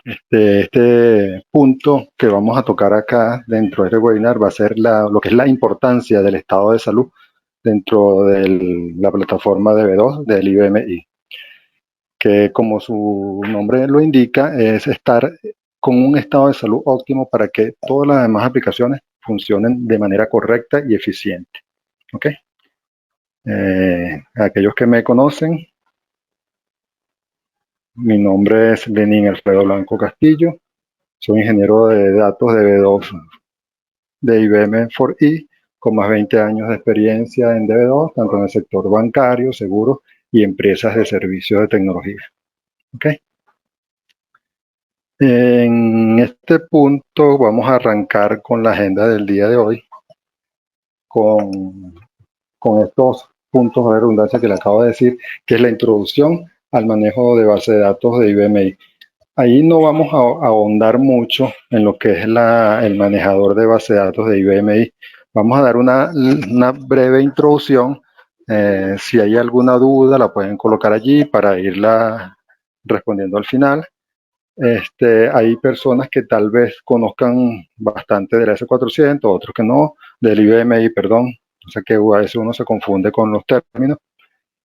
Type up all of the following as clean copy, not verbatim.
Este punto que vamos a tocar acá dentro de este webinar va a ser lo que es la importancia del estado de salud dentro de la plataforma DB2 del IBMI, que como su nombre lo indica, es estar con un estado de salud óptimo para que todas las demás aplicaciones funcionen de manera correcta y eficiente. ¿Ok? Aquellos que me conocen, mi nombre es Lenín Alfredo Blanco Castillo, soy ingeniero de datos de DB2 de IBM 4E, con más de 20 años de experiencia en DB2, tanto en el sector bancario, seguro y empresas de servicios de tecnología. ¿Okay? En este punto vamos a arrancar con la agenda del día de hoy, con estos puntos de redundancia que le acabo de decir, que es la introducción al manejo de base de datos de IBMI. Ahí no vamos a ahondar mucho en lo que es el manejador de base de datos de IBMI. Vamos a dar una breve introducción. Si hay alguna duda, la pueden colocar allí para irla respondiendo al final. Hay personas que tal vez conozcan bastante del S400, otros que no, del IBMI, perdón. O sea que a veces uno se confunde con los términos.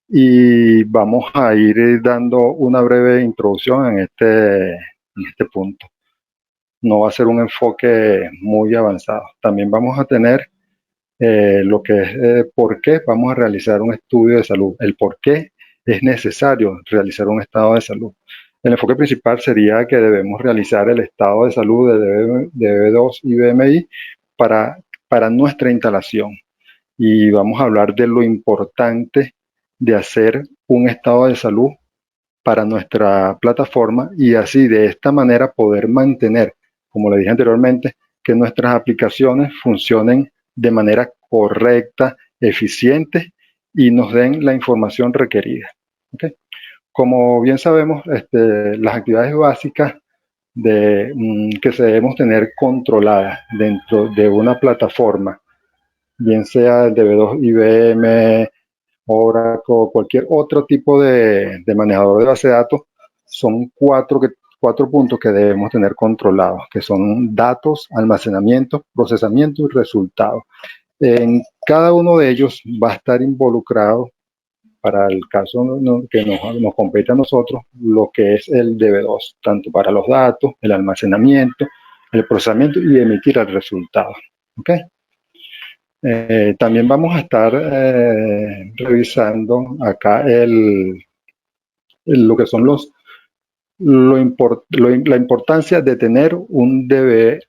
Y vamos a ir dando una breve introducción en este punto. No va a ser un enfoque muy avanzado. También vamos a tener lo que es por qué vamos a realizar un estudio de salud, el por qué es necesario realizar un estado de salud. El enfoque principal sería que debemos realizar el estado de salud de DB2 y BMI para nuestra instalación. Y vamos a hablar de lo importante de hacer un estado de salud para nuestra plataforma y así de esta manera poder mantener, como le dije anteriormente, que nuestras aplicaciones funcionen de manera correcta, eficiente y nos den la información requerida. ¿Okay? Como bien sabemos, las actividades básicas que debemos tener controladas dentro de una plataforma, bien sea el DB2 IBM, Oracle, cualquier otro tipo de manejador de base de datos, son cuatro puntos que debemos tener controlados, que son datos, almacenamiento, procesamiento y resultados. En cada uno de ellos va a estar involucrado, para el caso que nos compete a nosotros, lo que es el DB2, tanto para los datos, el almacenamiento, el procesamiento y emitir el resultado. ¿Okay? También vamos a estar revisando acá lo que son la importancia de tener un DBE,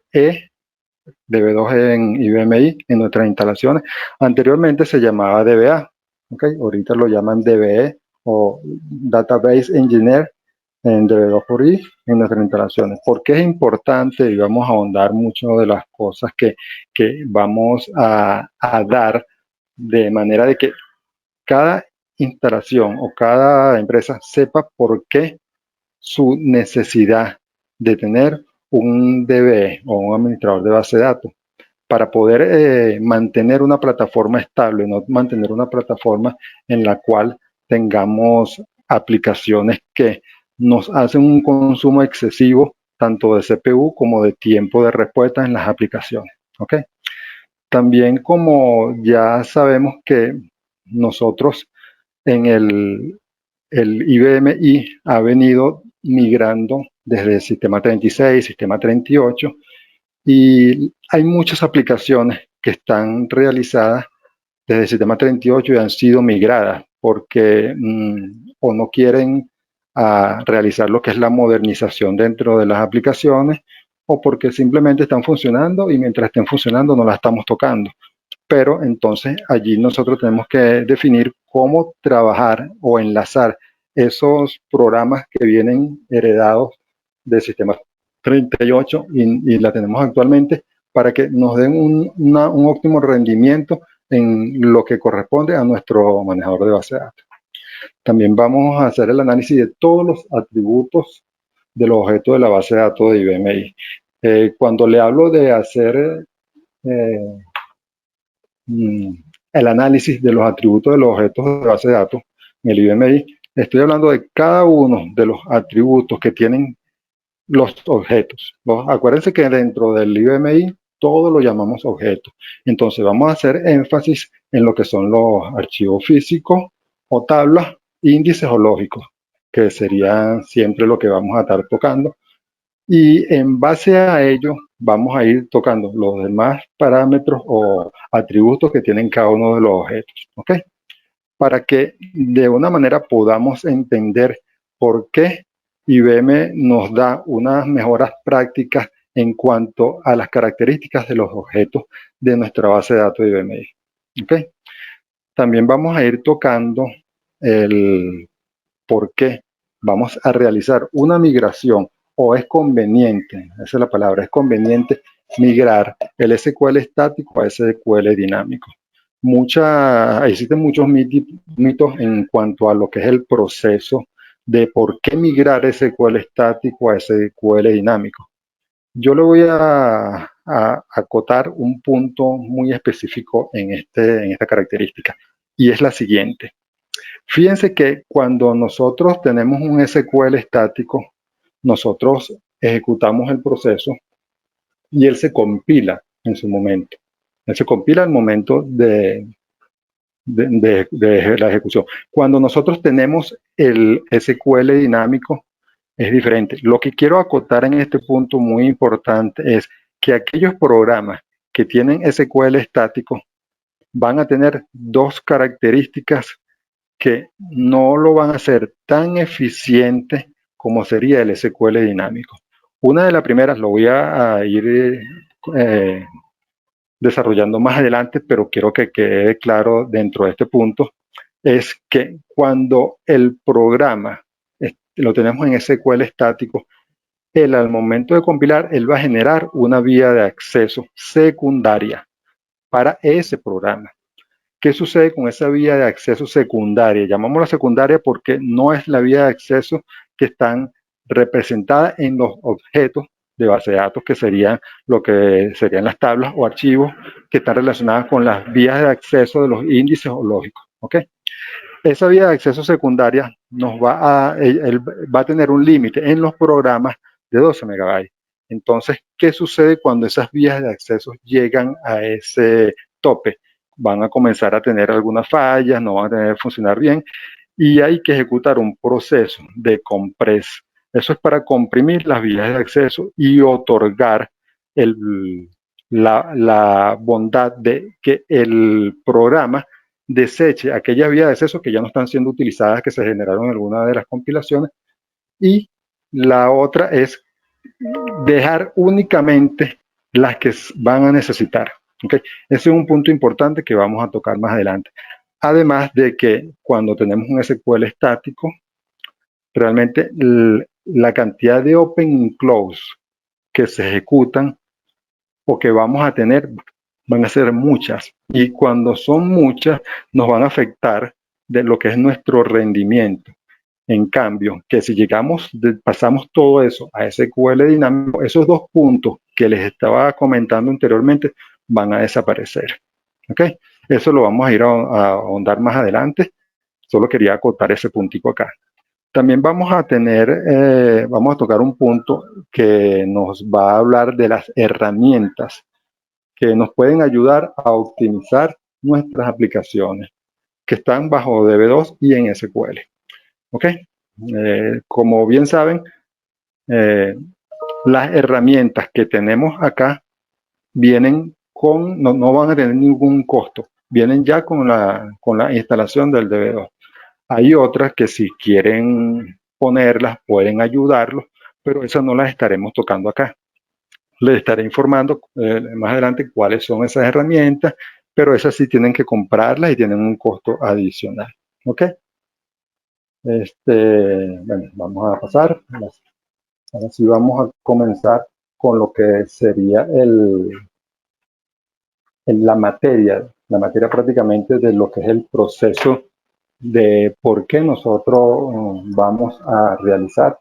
DB2 en IBMI en nuestras instalaciones. Anteriormente se llamaba DBA, ¿okay? Ahorita lo llaman DBE o Database Engineer en DB2 en nuestras instalaciones. ¿Por qué es importante? Y vamos a ahondar mucho de las cosas que vamos a dar de manera de que cada instalación o cada empresa sepa por qué su necesidad de tener un DBE o un administrador de base de datos para poder mantener una plataforma estable, no mantener una plataforma en la cual tengamos aplicaciones que nos hacen un consumo excesivo tanto de CPU como de tiempo de respuesta en las aplicaciones. ¿Okay? También, como ya sabemos que nosotros en el IBMI ha venido migrando desde el sistema 36, sistema 38, y hay muchas aplicaciones que están realizadas desde el sistema 38 y han sido migradas porque o no quieren realizar lo que es la modernización dentro de las aplicaciones o porque simplemente están funcionando y mientras estén funcionando no las estamos tocando. Pero entonces allí nosotros tenemos que definir cómo trabajar o enlazar esos programas que vienen heredados del sistema 38 y la tenemos actualmente para que nos den un óptimo rendimiento en lo que corresponde a nuestro manejador de base de datos. También vamos a hacer el análisis de todos los atributos de los objetos de la base de datos de IBMI. Cuando le hablo de hacer el análisis de los atributos de los objetos de base de datos en el IBMI, estoy hablando de cada uno de los atributos que tienen los objetos. Acuérdense que dentro del IBMI todo lo llamamos objetos. Entonces vamos a hacer énfasis en lo que son los archivos físicos o tablas, índices o lógicos, que serían siempre lo que vamos a estar tocando. Y en base a ello vamos a ir tocando los demás parámetros o atributos que tienen cada uno de los objetos. ¿Ok? Para que de una manera podamos entender por qué IBM nos da unas mejoras prácticas en cuanto a las características de los objetos de nuestra base de datos de IBM. ¿Okay? También vamos a ir tocando el por qué vamos a realizar una migración o es conveniente, esa es la palabra, es conveniente migrar el SQL estático a SQL dinámico. Existen muchos mitos en cuanto a lo que es el proceso de por qué migrar SQL estático a SQL dinámico. Yo le voy a acotar un punto muy específico en esta característica y es la siguiente. Fíjense que cuando nosotros tenemos un SQL estático, nosotros ejecutamos el proceso y él se compila en su momento. Él se compila al momento de la ejecución. Cuando nosotros tenemos el SQL dinámico, es diferente. Lo que quiero acotar en este punto muy importante es que aquellos programas que tienen SQL estático van a tener dos características que no lo van a hacer tan eficiente como sería el SQL dinámico. Una de las primeras lo voy a ir desarrollando más adelante, pero quiero que quede claro dentro de este punto, es que cuando el programa lo tenemos en SQL estático, él al momento de compilar, él va a generar una vía de acceso secundaria para ese programa. ¿Qué sucede con esa vía de acceso secundaria? Llamámosla secundaria porque no es la vía de acceso que están representada en los objetos de base de datos, que serían lo que serían las tablas o archivos que están relacionadas con las vías de acceso de los índices o lógicos. ¿Ok? Esa vía de acceso secundaria él va a tener un límite en los programas de 12 megabytes. Entonces, ¿qué sucede cuando esas vías de acceso llegan a ese tope? Van a comenzar a tener algunas fallas, no van a tener funcionar bien y hay que ejecutar un proceso de compress. Eso es para comprimir las vías de acceso y otorgar la bondad de que el programa deseche aquellas vías de acceso que ya no están siendo utilizadas, que se generaron en alguna de las compilaciones. Y la otra es dejar únicamente las que van a necesitar. ¿Okay? Ese es un punto importante que vamos a tocar más adelante. Además de que cuando tenemos un SQL estático, realmente la cantidad de open y close que se ejecutan o que vamos a tener van a ser muchas. Y cuando son muchas, nos van a afectar de lo que es nuestro rendimiento. En cambio, que si pasamos todo eso a SQL dinámico, esos dos puntos que les estaba comentando anteriormente van a desaparecer. ¿Ok? Eso lo vamos a ir a ahondar más adelante. Solo quería acotar ese puntico acá. También vamos a tocar un punto que nos va a hablar de las herramientas que nos pueden ayudar a optimizar nuestras aplicaciones que están bajo DB2 y en SQL. ¿Ok? Como bien saben, las herramientas que tenemos acá vienen no van a tener ningún costo, vienen ya con la instalación del DB2. Hay otras que si quieren ponerlas pueden ayudarlos, pero esas no las estaremos tocando acá. Les estaré informando más adelante cuáles son esas herramientas, pero esas sí tienen que comprarlas y tienen un costo adicional. ¿Ok? Bueno, vamos a pasar. Ahora sí vamos a comenzar con lo que sería la materia prácticamente de lo que es el proceso de por qué nosotros vamos a realizar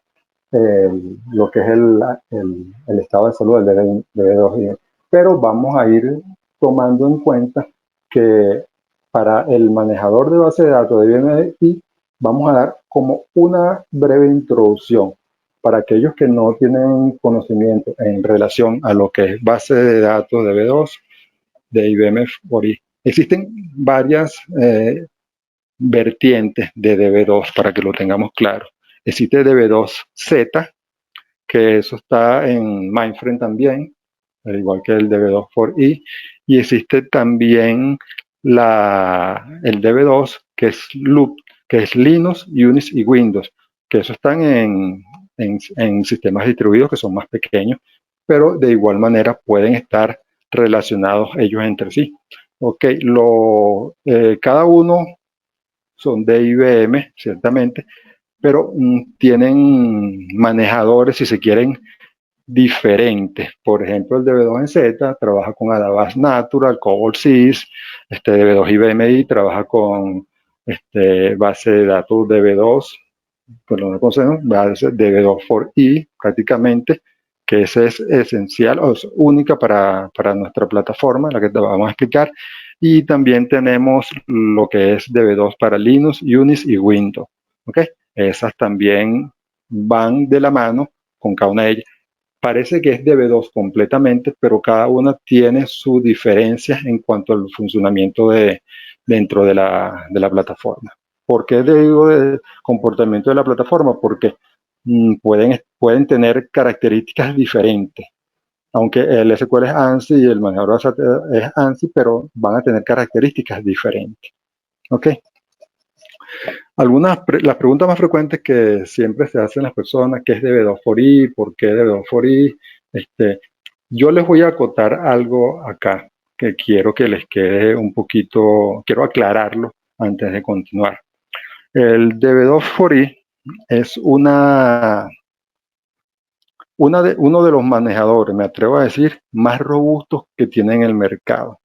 lo que es el estado de salud del DB2. Pero vamos a ir tomando en cuenta que para el manejador de base de datos de IBM vamos a dar como una breve introducción para aquellos que no tienen conocimiento en relación a lo que es base de datos DB2 de IBM FORI, existen varias vertientes de DB2 para que lo tengamos claro. Existe DB2Z, que eso está en Mainframe también, al igual que el DB2 4i, y existe también el DB2, que es Loop, que es Linux, Unix y Windows, que eso están en sistemas distribuidos que son más pequeños, pero de igual manera pueden estar relacionados ellos entre sí. Ok, cada uno son de IBM, ciertamente, pero tienen manejadores, si se quieren, diferentes. Por ejemplo, el DB2 en Z trabaja con Adabas Natural, Cobol Sys, DB2 IBMI trabaja con base de datos DB2, perdón, base DB2 for I prácticamente, que esa es esencial o es única para nuestra plataforma, la que te vamos a explicar. Y también tenemos lo que es DB2 para Linux, Unix y Windows. ¿Ok? Esas también van de la mano con cada una de ellas. Parece que es DB2 completamente, pero cada una tiene sus diferencias en cuanto al funcionamiento dentro de la plataforma. ¿Por qué digo de comportamiento de la plataforma? Porque pueden tener características diferentes. Aunque el SQL es ANSI y el manejador es ANSI, pero van a tener características diferentes. ¿Ok? Las preguntas más frecuentes que siempre se hacen las personas, ¿qué es DB2 for I? ¿Por qué DB2 for I? Yo les voy a acotar algo acá que quiero que les quede un poquito, quiero aclararlo antes de continuar. El DB2 for I es uno de los manejadores, me atrevo a decir, más robustos que tiene en el mercado.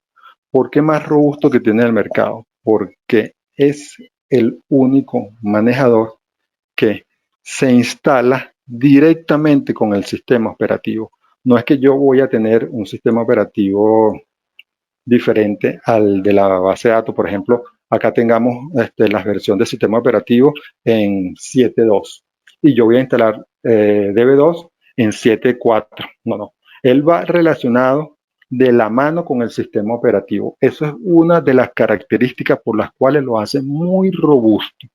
¿Por qué más robusto que tiene el mercado? Porque es el único manejador que se instala directamente con el sistema operativo. No es que yo voy a tener un sistema operativo diferente al de la base de datos. Por ejemplo, acá tengamos la versión del sistema operativo en 7.2 y yo voy a instalar DB2 en 7.4. No. Él va relacionado de la mano con el sistema operativo. Eso es una de las características por las cuales lo hace muy robusto.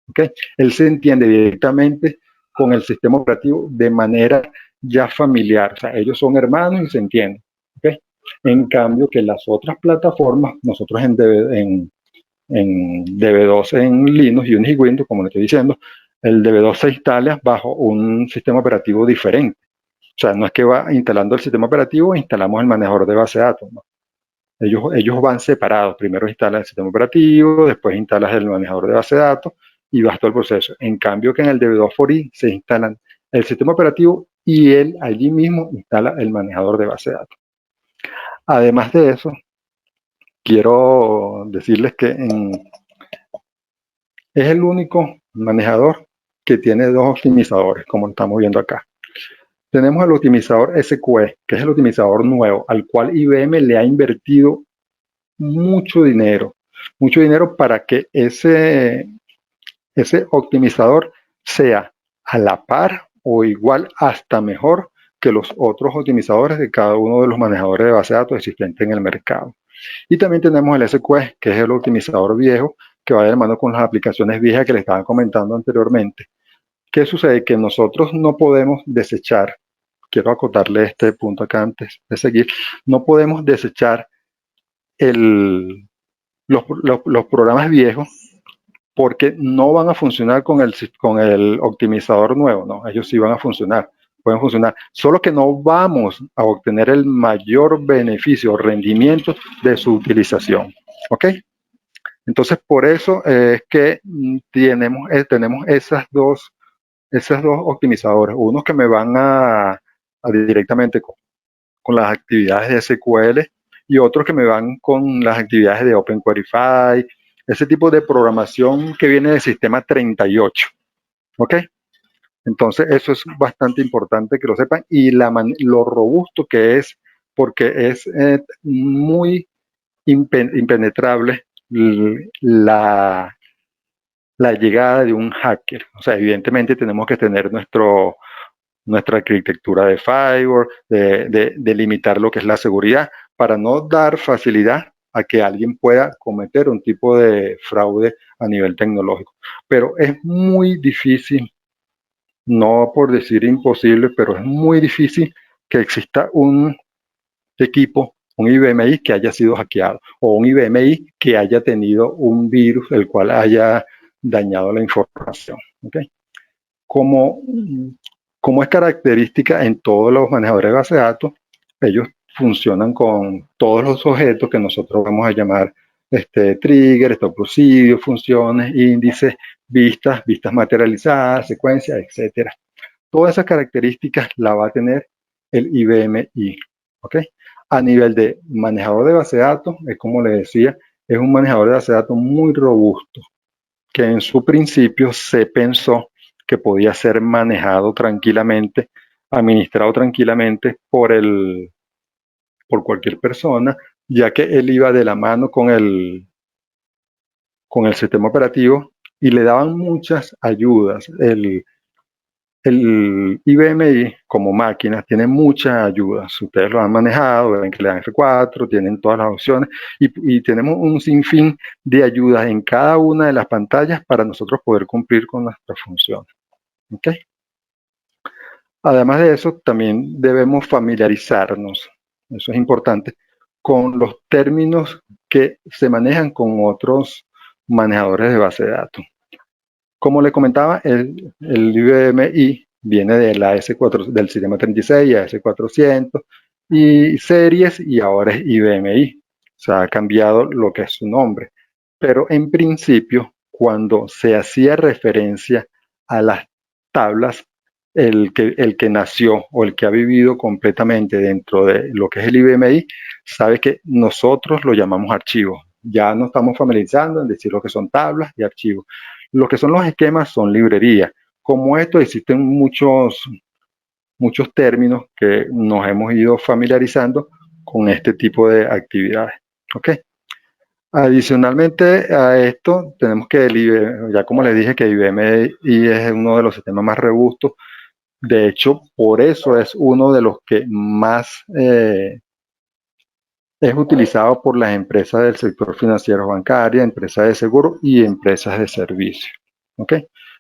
¿Okay? Él se entiende directamente con el sistema operativo de manera ya familiar. O sea, ellos son hermanos y se entienden. ¿Okay? En cambio, que las otras plataformas, nosotros en DB2 en Linux, Unix y Windows, como le estoy diciendo, el DB2 se instala bajo un sistema operativo diferente. O sea, no es que va instalando el sistema operativo e instalamos el manejador de base de datos. ¿No? Ellos van separados. Primero instalas el sistema operativo, después instalas el manejador de base de datos y vas todo el proceso. En cambio que en el DB2 for I se instalan el sistema operativo y él allí mismo instala el manejador de base de datos. Además de eso, quiero decirles que es el único manejador que tiene dos optimizadores, como estamos viendo acá. Tenemos el optimizador SQE, que es el optimizador nuevo, al cual IBM le ha invertido mucho dinero para que ese optimizador sea a la par o igual hasta mejor que los otros optimizadores de cada uno de los manejadores de base de datos existentes en el mercado. Y también tenemos el SQE, que es el optimizador viejo, que va de la mano con las aplicaciones viejas que les estaba comentando anteriormente. ¿Qué sucede? Que nosotros no podemos desechar, quiero acotarle este punto acá antes de seguir, no podemos desechar los programas viejos porque no van a funcionar con el optimizador nuevo, ¿no? Ellos sí van a funcionar, pueden funcionar, solo que no vamos a obtener el mayor beneficio o rendimiento de su utilización, ¿ok? Entonces, por eso es que tenemos esas dos optimizadores, unos que me van a directamente con las actividades de SQL y otros que me van con las actividades de OpenQueryFi, ese tipo de programación que viene del sistema 38. ¿Ok? Entonces, eso es bastante importante que lo sepan y lo robusto que es, porque es muy impenetrable la llegada de un hacker. O sea, evidentemente tenemos que tener nuestra arquitectura de firewall, de limitar lo que es la seguridad, para no dar facilidad a que alguien pueda cometer un tipo de fraude a nivel tecnológico. Pero es muy difícil, no por decir imposible, pero es muy difícil que exista un equipo, un IBMI que haya sido hackeado o un IBMI que haya tenido un virus el cual haya dañado la información. ¿Okay? Como, como es característica en todos los manejadores de base de datos, ellos funcionan con todos los objetos que nosotros vamos a llamar trigger, procedure, funciones, índices, vistas materializadas, secuencias, etcétera. Todas esas características la va a tener el IBMI. ¿Ok? A nivel de manejador de base de datos, es como le decía, es un manejador de base de datos muy robusto, que en su principio se pensó que podía ser manejado tranquilamente, administrado tranquilamente por cualquier persona, ya que él iba de la mano con el sistema operativo y le daban muchas ayudas. El IBMI como máquina tiene muchas ayudas. Ustedes lo han manejado, ven que le dan F4, tienen todas las opciones y tenemos un sinfín de ayudas en cada una de las pantallas para nosotros poder cumplir con nuestras funciones. ¿Okay? Además de eso, también debemos familiarizarnos, eso es importante, con los términos que se manejan con otros manejadores de base de datos. Como le comentaba, el IBMI viene de la S4, del sistema 36 a S400 y series, y ahora es IBMI. O sea, ha cambiado lo que es su nombre. Pero en principio, cuando se hacía referencia a las tablas, el que nació o el que ha vivido completamente dentro de lo que es el IBMI, sabe que nosotros lo llamamos archivos. Ya nos estamos familiarizando en decir lo que son tablas y archivos. Lo que son los esquemas son librerías. Como esto existen muchos términos que nos hemos ido familiarizando con este tipo de actividades. ¿Ok? Adicionalmente a esto, tenemos que, ya como les dije, que IBMI es uno de los sistemas más robustos. De hecho, por eso es uno de los que más es utilizado por las empresas del sector financiero bancario, empresas de seguro y empresas de servicio. ¿Ok?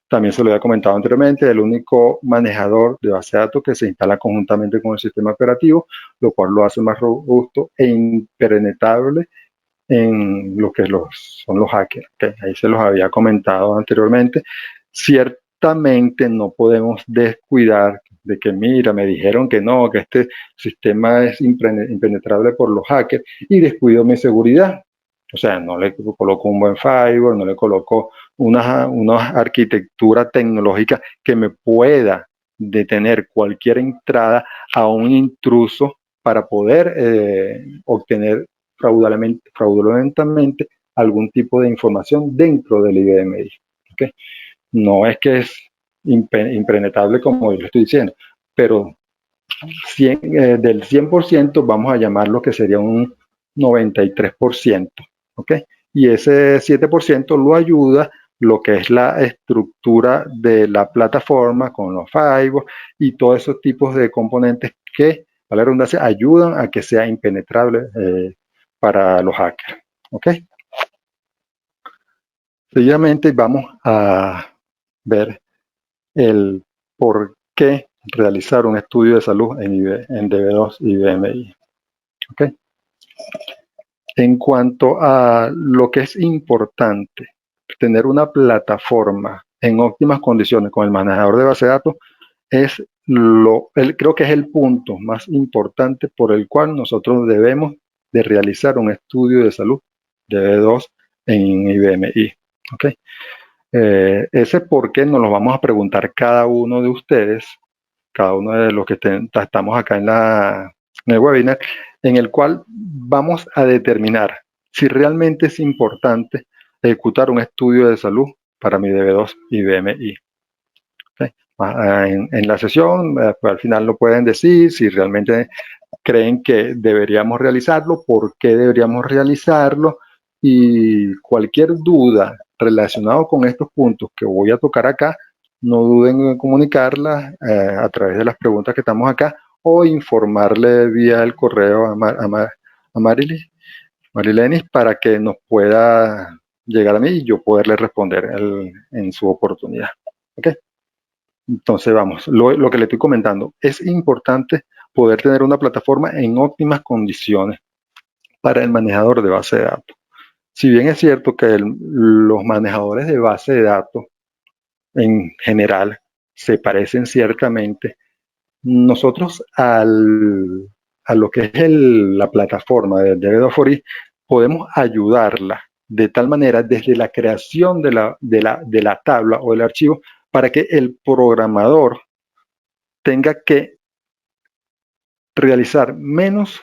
También se lo había comentado anteriormente, el único manejador de base de datos que se instala conjuntamente con el sistema operativo, lo cual lo hace más robusto e impenetrable en lo que son los hackers. ¿Okay? Ahí se los había comentado anteriormente. Ciertamente no podemos descuidar de que, mira, me dijeron que no, que este sistema es impenetrable por los hackers y descuido mi seguridad. O sea, no le coloco un buen firewall, no le coloco una arquitectura tecnológica que me pueda detener cualquier entrada a un intruso para poder obtener fraudulentamente algún tipo de información dentro del IBMI. ¿Okay? No es que es impenetrable como yo le estoy diciendo, pero del 100% vamos a llamarlo que sería un 93%. ¿Okay? Y ese 7% lo ayuda lo que es la estructura de la plataforma con los firewalls y todos esos tipos de componentes que, a la redundancia, ayudan a que sea impenetrable para los hackers. ¿Ok? Seguidamente vamos a ver el por qué realizar un estudio de salud en DB2 y BMI. ¿Ok? En cuanto a lo que es importante, tener una plataforma en óptimas condiciones con el manejador de base de datos es creo que es el punto más importante por el cual nosotros debemos de realizar un estudio de salud de B2 en IBMI. ¿Okay? Ese por qué nos lo vamos a preguntar cada uno de ustedes, cada uno de los que estamos acá en el webinar, en el cual vamos a determinar si realmente es importante ejecutar un estudio de salud para mi DB2 IBMI. ¿Okay? En la sesión, pues al final lo pueden decir, si realmente creen que deberíamos realizarlo, por qué deberíamos realizarlo, y cualquier duda relacionado con estos puntos que voy a tocar acá, no duden en comunicarla a través de las preguntas que estamos acá o informarle vía el correo a Marilenis para que nos pueda llegar a mí y yo poderle responder en su oportunidad. ¿Okay? Entonces vamos, lo que le estoy comentando, es importante poder tener una plataforma en óptimas condiciones para el manejador de base de datos. Si bien es cierto que los manejadores de base de datos en general se parecen ciertamente, nosotros a lo que es la plataforma de DB2 podemos ayudarla de tal manera desde la creación de la tabla o el archivo para que el programador tenga que realizar menos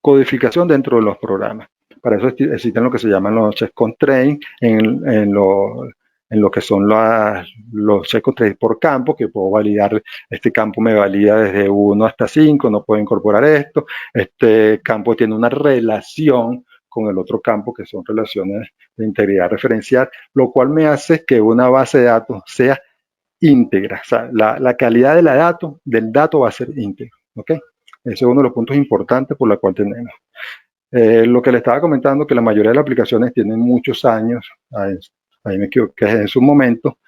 codificación dentro de los programas. Para eso existen lo que se llaman los check constraints en lo que son los check constraints por campo, que puedo validar, este campo me valida desde 1 hasta 5, no puedo incorporar esto, este campo tiene una relación con el otro campo, que son relaciones de integridad referencial, lo cual me hace que una base de datos sea íntegra, o sea, la calidad del dato va a ser íntegra, ¿ok? Ese es uno de los puntos importantes por la cual tenemos. Lo que le estaba comentando, que la mayoría de las aplicaciones tienen muchos años, ahí me equivoqué en su momento,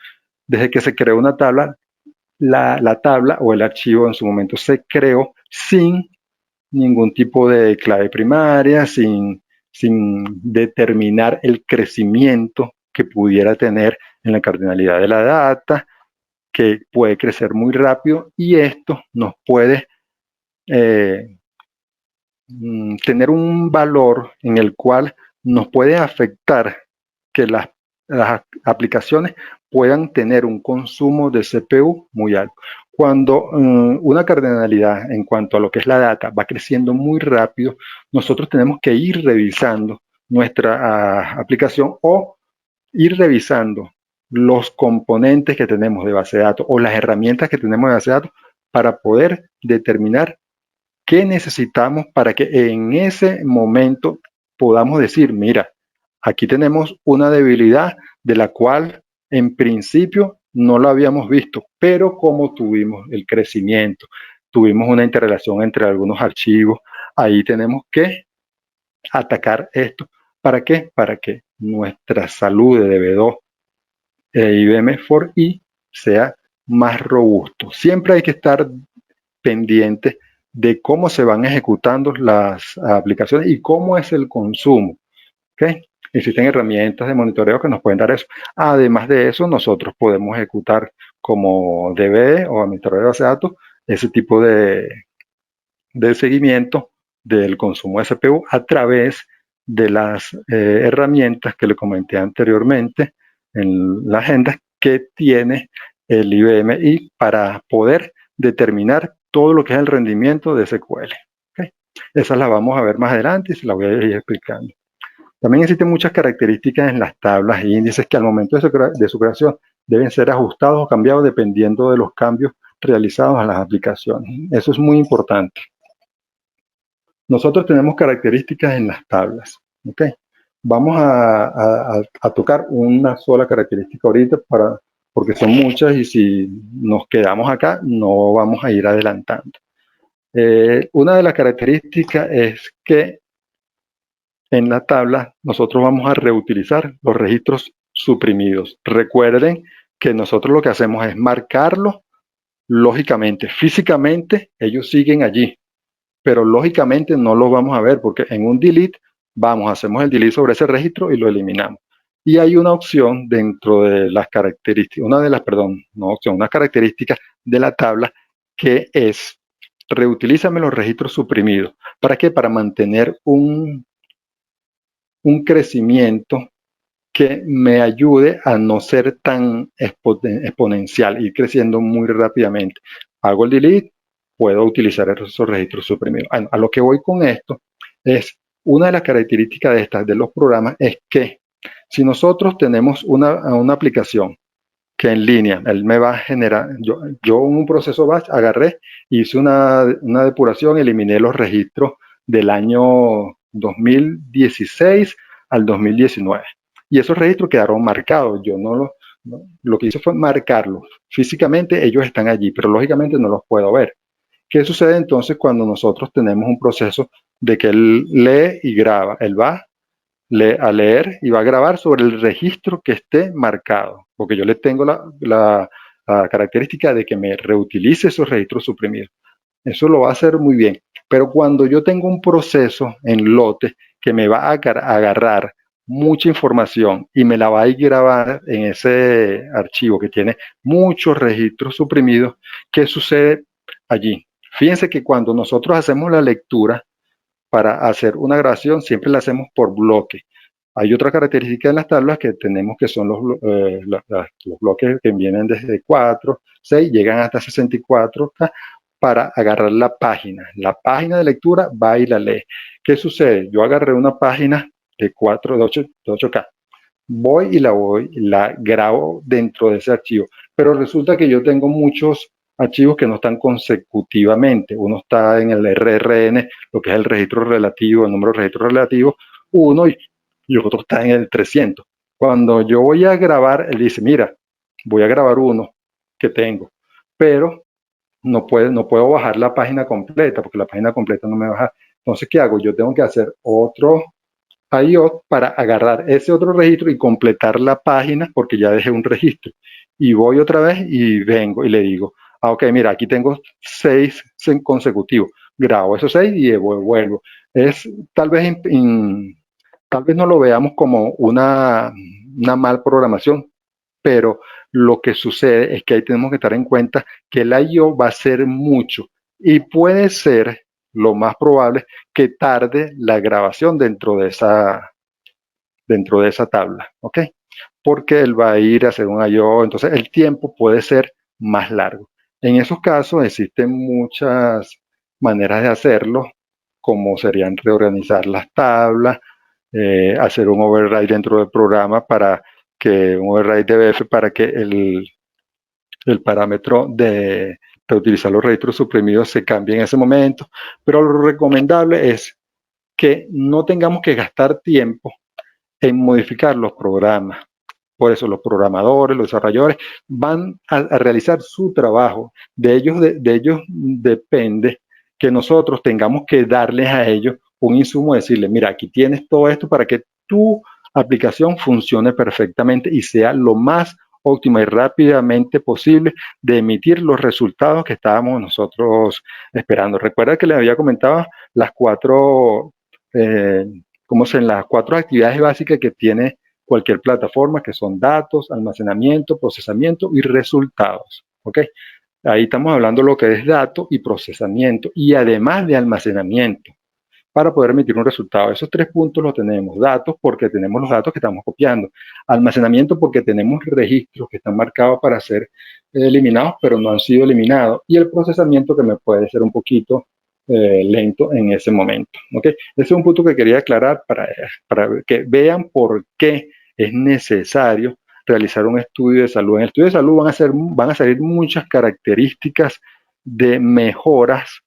desde que se creó una tabla, la tabla o el archivo en su momento se creó sin ningún tipo de clave primaria, sin determinar el crecimiento que pudiera tener en la cardinalidad de la data, que puede crecer muy rápido y esto nos puede tener un valor en el cual nos puede afectar que las aplicaciones puedan tener un consumo de CPU muy alto. Cuando una cardinalidad en cuanto a lo que es la data va creciendo muy rápido, nosotros tenemos que ir revisando nuestra aplicación o ir revisando los componentes que tenemos de base de datos o las herramientas que tenemos de base de datos para poder determinar qué necesitamos para que en ese momento podamos decir, mira, aquí tenemos una debilidad de la cual en principio no la habíamos visto, pero como tuvimos el crecimiento, tuvimos una interrelación entre algunos archivos, ahí tenemos que atacar esto. ¿Para qué? Para que nuestra salud de DB2 IBM4i sea más robusto. Siempre hay que estar pendiente de cómo se van ejecutando las aplicaciones y cómo es el consumo. ¿Okay? Existen herramientas de monitoreo que nos pueden dar eso. Además de eso, nosotros podemos ejecutar como DB o administrador de base de datos ese tipo de seguimiento del consumo de CPU a través de las herramientas que le comenté anteriormente en la agenda que tiene el IBM para poder determinar todo lo que es el rendimiento de SQL. ¿Okay? Esas las vamos a ver más adelante y se las voy a ir explicando. También existen muchas características en las tablas e índices que al momento de su creación deben ser ajustados o cambiados dependiendo de los cambios realizados a las aplicaciones. Eso es muy importante. Nosotros tenemos características en las tablas. ¿Okay? Vamos a tocar una sola característica ahorita porque son muchas y si nos quedamos acá no vamos a ir adelantando. Una de las características es que en la tabla nosotros vamos a reutilizar los registros suprimidos. Recuerden que nosotros lo que hacemos es marcarlos lógicamente. Físicamente ellos siguen allí, pero lógicamente no los vamos a ver porque en un delete hacemos el delete sobre ese registro y lo eliminamos. Y hay una opción dentro de las características, una característica de la tabla que es reutilízame los registros suprimidos. ¿Para qué? Para mantener un crecimiento que me ayude a no ser tan exponencial, ir creciendo muy rápidamente. Hago el delete, puedo utilizar esos registros suprimidos. A lo que voy con esto es, una de las características de los programas es que si nosotros tenemos una aplicación que en línea, él me va a generar, yo en un proceso batch agarré, hice una depuración, eliminé los registros del año 2016 al 2019. Y esos registros quedaron marcados. Yo no ¿no? Lo que hice fue marcarlos. Físicamente ellos están allí, pero lógicamente no los puedo ver. ¿Qué sucede entonces cuando nosotros tenemos un proceso de que él lee y graba? Él va a leer y va a grabar sobre el registro que esté marcado, porque yo le tengo la característica de que me reutilice esos registros suprimidos. Eso lo va a hacer muy bien. Pero cuando yo tengo un proceso en lote que me va a agarrar mucha información y me la va a ir grabar en ese archivo que tiene muchos registros suprimidos, ¿qué sucede allí? Fíjense que cuando nosotros hacemos la lectura para hacer una grabación, siempre la hacemos por bloque. Hay otra característica en las tablas que tenemos que son los bloques que vienen desde 4, 6, llegan hasta 64 para agarrar la página. La página de lectura va y la lee. ¿Qué sucede? Yo agarré una página de 4, de 8K. Voy y la grabo dentro de ese archivo. Pero resulta que yo tengo muchos archivos que no están consecutivamente. Uno está en el RRN, lo que es el registro relativo, el número de registro relativo, uno y otro está en el 300. Cuando yo voy a grabar, él dice, mira, voy a grabar uno que tengo, pero no puedo bajar la página completa, porque la página completa no me baja. Entonces, ¿qué hago? Yo tengo que hacer otro IO para agarrar ese otro registro y completar la página, porque ya dejé un registro. Y voy otra vez y vengo y le digo, ok, mira, aquí tengo 6 consecutivos. Grabo esos 6 y vuelvo. Es tal vez tal vez no lo veamos como una mal programación, pero lo que sucede es que ahí tenemos que estar en cuenta que el I/O va a ser mucho y puede ser lo más probable que tarde la grabación dentro de esa tabla, ¿ok? Porque él va a ir a hacer un I/O, entonces el tiempo puede ser más largo. En esos casos existen muchas maneras de hacerlo, como serían reorganizar las tablas, hacer un override dentro del programa para que un override de BF para que el parámetro de utilizar los registros suprimidos se cambie en ese momento. Pero lo recomendable es que no tengamos que gastar tiempo en modificar los programas. Por eso los programadores, los desarrolladores van a realizar su trabajo. De ellos depende que nosotros tengamos que darles a ellos un insumo, decirles, mira, aquí tienes todo esto para que tu aplicación funcione perfectamente y sea lo más óptima y rápidamente posible de emitir los resultados que estábamos nosotros esperando. Recuerda que les había comentado las cuatro, las cuatro actividades básicas que tiene cualquier plataforma, que son datos, almacenamiento, procesamiento y resultados. ¿Ok? Ahí estamos hablando de lo que es datos y procesamiento y además de almacenamiento para poder emitir un resultado. Esos 3 puntos los tenemos. Datos porque tenemos los datos que estamos copiando. Almacenamiento porque tenemos registros que están marcados para ser eliminados, pero no han sido eliminados. Y el procesamiento que me puede ser un poquito lento en ese momento. ¿Okay? Ese es un punto que quería aclarar para que vean por qué es necesario realizar un estudio de salud. En el estudio de salud van a salir muchas características de mejoras,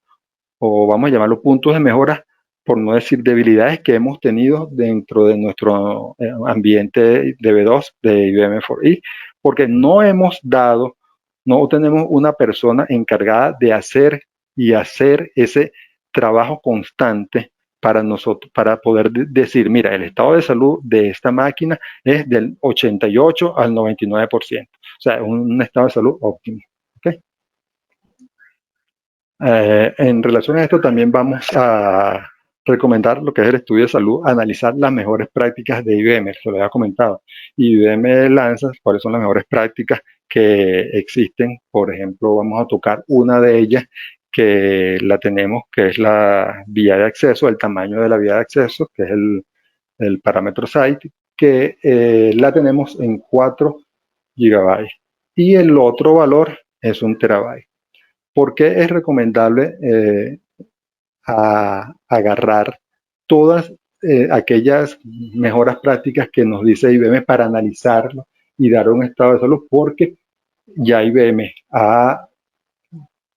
o vamos a llamarlo puntos de mejora, por no decir debilidades que hemos tenido dentro de nuestro ambiente DB2 de IBM 4E, porque no tenemos una persona encargada de hacer ese trabajo constante para nosotros, para poder decir, mira, el estado de salud de esta máquina es del 88 al 99%. O sea, un estado de salud óptimo. ¿Okay? En relación a esto también vamos a recomendar lo que es el estudio de salud, analizar las mejores prácticas de IBM, se lo había comentado. IBM lanza cuáles son las mejores prácticas que existen. Por ejemplo, vamos a tocar una de ellas que la tenemos, que es la vía de acceso, el tamaño de la vía de acceso, que es el parámetro site, que la tenemos en 4 GB. Y el otro valor es 1 TB. ¿Por qué es recomendable agarrar todas aquellas mejoras prácticas que nos dice IBM para analizarlo y dar un estado de salud? Porque ya IBM ha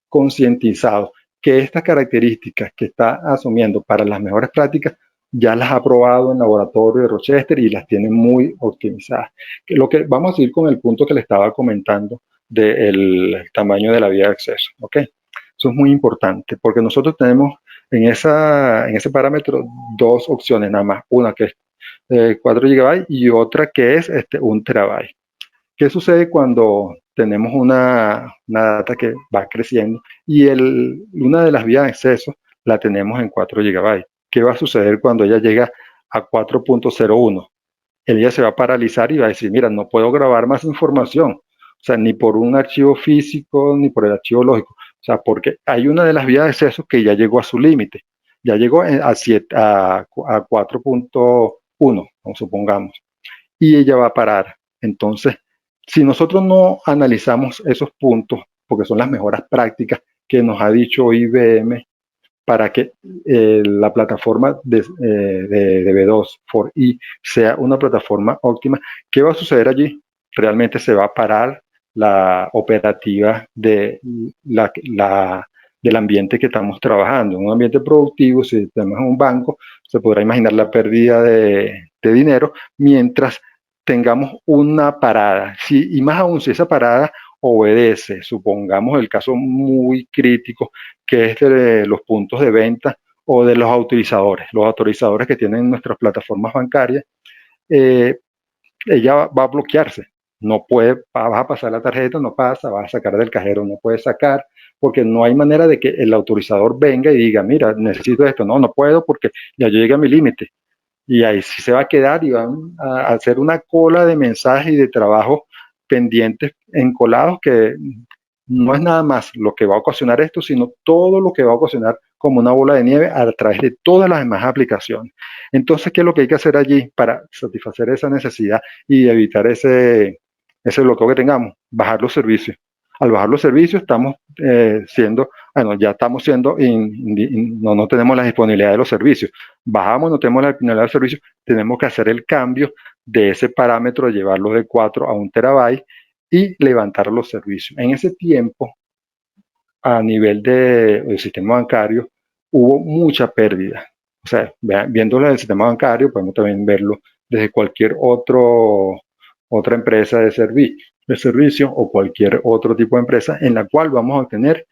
concientizado que estas características que está asumiendo para las mejores prácticas ya las ha probado en laboratorio de Rochester y las tiene muy optimizadas. Lo que, vamos a seguir con el punto que le estaba comentando del tamaño de la vía de acceso. ¿Ok? Eso es muy importante porque nosotros tenemos en ese parámetro dos opciones nada más. Una que es 4 GB y otra que es 1 TB. ¿Qué sucede cuando tenemos una data que va creciendo y una de las vías de acceso la tenemos en 4 GB? ¿Qué va a suceder cuando ella llega a 4.01? Ella se va a paralizar y va a decir, mira, no puedo grabar más información. O sea, ni por un archivo físico, ni por el archivo lógico. O sea, porque hay una de las vías de acceso que ya llegó a su límite. Ya llegó a 4.1, supongamos, y ella va a parar. Entonces, si nosotros no analizamos esos puntos, porque son las mejoras prácticas que nos ha dicho IBM para que la plataforma de B2 for E sea una plataforma óptima, ¿qué va a suceder allí? Realmente se va a parar la operativa del ambiente que estamos trabajando. En un ambiente productivo, si tenemos un banco, se podrá imaginar la pérdida de dinero mientras tengamos una parada. Y más aún si esa parada obedece, supongamos el caso muy crítico, que es de los puntos de venta o de los autorizadores que tienen nuestras plataformas bancarias, eh, ella va a bloquearse. No puede, vas a pasar la tarjeta, no pasa, vas a sacar del cajero, no puede sacar, porque no hay manera de que el autorizador venga y diga, mira, necesito esto. No, no puedo porque ya yo llegué a mi límite. Y ahí sí se va a quedar y van a hacer una cola de mensajes y de trabajo pendientes encolados que no es nada más lo que va a ocasionar esto, sino todo lo que va a ocasionar como una bola de nieve a través de todas las demás aplicaciones. Entonces, ¿qué es lo que hay que hacer allí para satisfacer esa necesidad y evitar ese bloqueo que tengamos? Bajar los servicios. Al bajar los servicios estamos ya estamos siendo, no tenemos la disponibilidad de los servicios. Bajamos, no tenemos la disponibilidad de los servicios, tenemos que hacer el cambio de ese parámetro, llevarlo de 4 a 1 TB y levantar los servicios. En ese tiempo, a nivel del sistema bancario, hubo mucha pérdida. O sea, viéndolo del sistema bancario, podemos también verlo desde cualquier otra empresa de servicio o cualquier otro tipo de empresa en la cual vamos a tener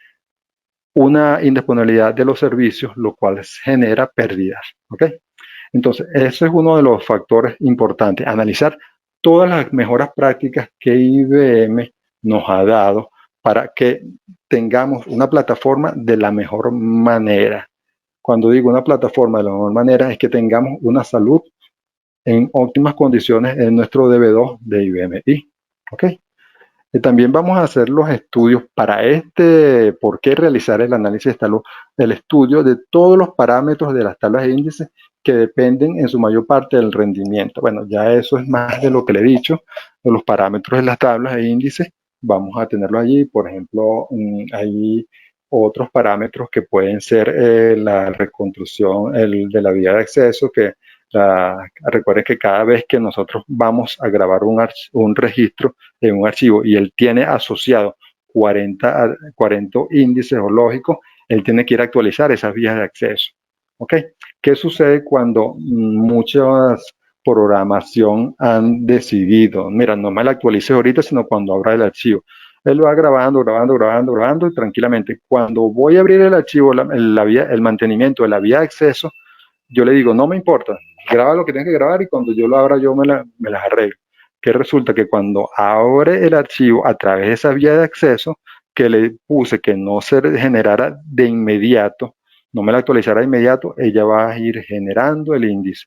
una indisponibilidad de los servicios, lo cual genera pérdidas. ¿Ok? Entonces, ese es uno de los factores importantes, analizar todas las mejoras prácticas que IBM nos ha dado para que tengamos una plataforma de la mejor manera. Cuando digo una plataforma de la mejor manera es que tengamos una salud en óptimas condiciones en nuestro DB2 de IBM I. ¿Ok? También vamos a hacer los estudios para por qué realizar el análisis el estudio de todos los parámetros de las tablas de índices que dependen en su mayor parte del rendimiento. Bueno, ya eso es más de lo que le he dicho, de los parámetros de las tablas de índices, vamos a tenerlo allí. Por ejemplo, hay otros parámetros que pueden ser la reconstrucción de la vía de acceso, que recuerden que cada vez que nosotros vamos a grabar un registro en un archivo y él tiene asociado 40 índices o lógicos, él tiene que ir a actualizar esas vías de acceso. ¿Ok? ¿Qué sucede cuando muchas programación han decidido, mira, no me la actualices ahorita, sino cuando abra el archivo? Él va grabando, grabando, grabando, grabando y tranquilamente. Cuando voy a abrir el archivo, el mantenimiento de la vía de acceso, yo le digo, no me importa, graba lo que tienes que grabar y cuando yo lo abra yo me las arreglo. Que resulta que cuando abre el archivo a través de esa vía de acceso, que le puse que no se generara de inmediato, no me la actualizara de inmediato, ella va a ir generando el índice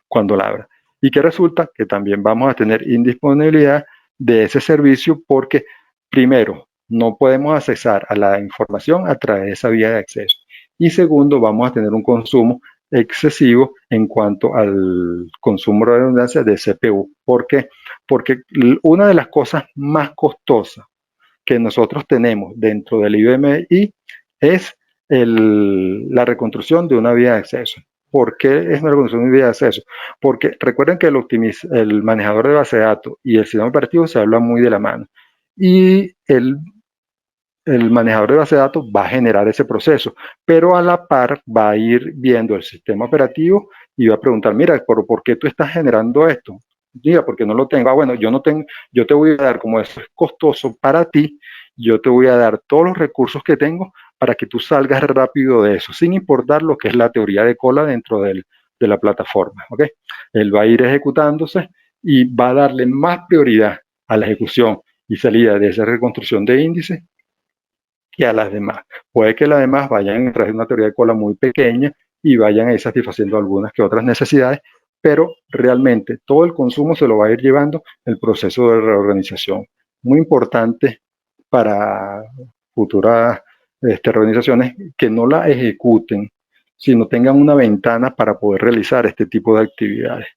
cuando la abra. Y que resulta que también vamos a tener indisponibilidad de ese servicio porque, primero, no podemos accesar a la información a través de esa vía de acceso. Y segundo, vamos a tener un consumo excesivo en cuanto al consumo de redundancia de CPU. ¿Por qué? Porque una de las cosas más costosas que nosotros tenemos dentro del IBMI es la reconstrucción de una vía de acceso. ¿Por qué es una reconstrucción de una vía de acceso? Porque recuerden que el manejador de base de datos y el sistema operativo se hablan muy de la mano. Y el manejador de base de datos va a generar ese proceso, pero a la par va a ir viendo el sistema operativo y va a preguntar, mira, ¿por qué tú estás generando esto? Mira, porque no lo tengo. Ah, bueno, yo no tengo, yo te voy a dar, como eso es costoso para ti, yo te voy a dar todos los recursos que tengo para que tú salgas rápido de eso, sin importar lo que es la teoría de cola dentro de la plataforma. ¿Okay? Él va a ir ejecutándose y va a darle más prioridad a la ejecución y salida de esa reconstrucción de índices que a las demás. Puede que las demás vayan a través de una teoría de cola muy pequeña y vayan a ir satisfaciendo algunas que otras necesidades, pero realmente todo el consumo se lo va a ir llevando el proceso de reorganización. Muy importante para futuras reorganizaciones que no la ejecuten, sino tengan una ventana para poder realizar este tipo de actividades,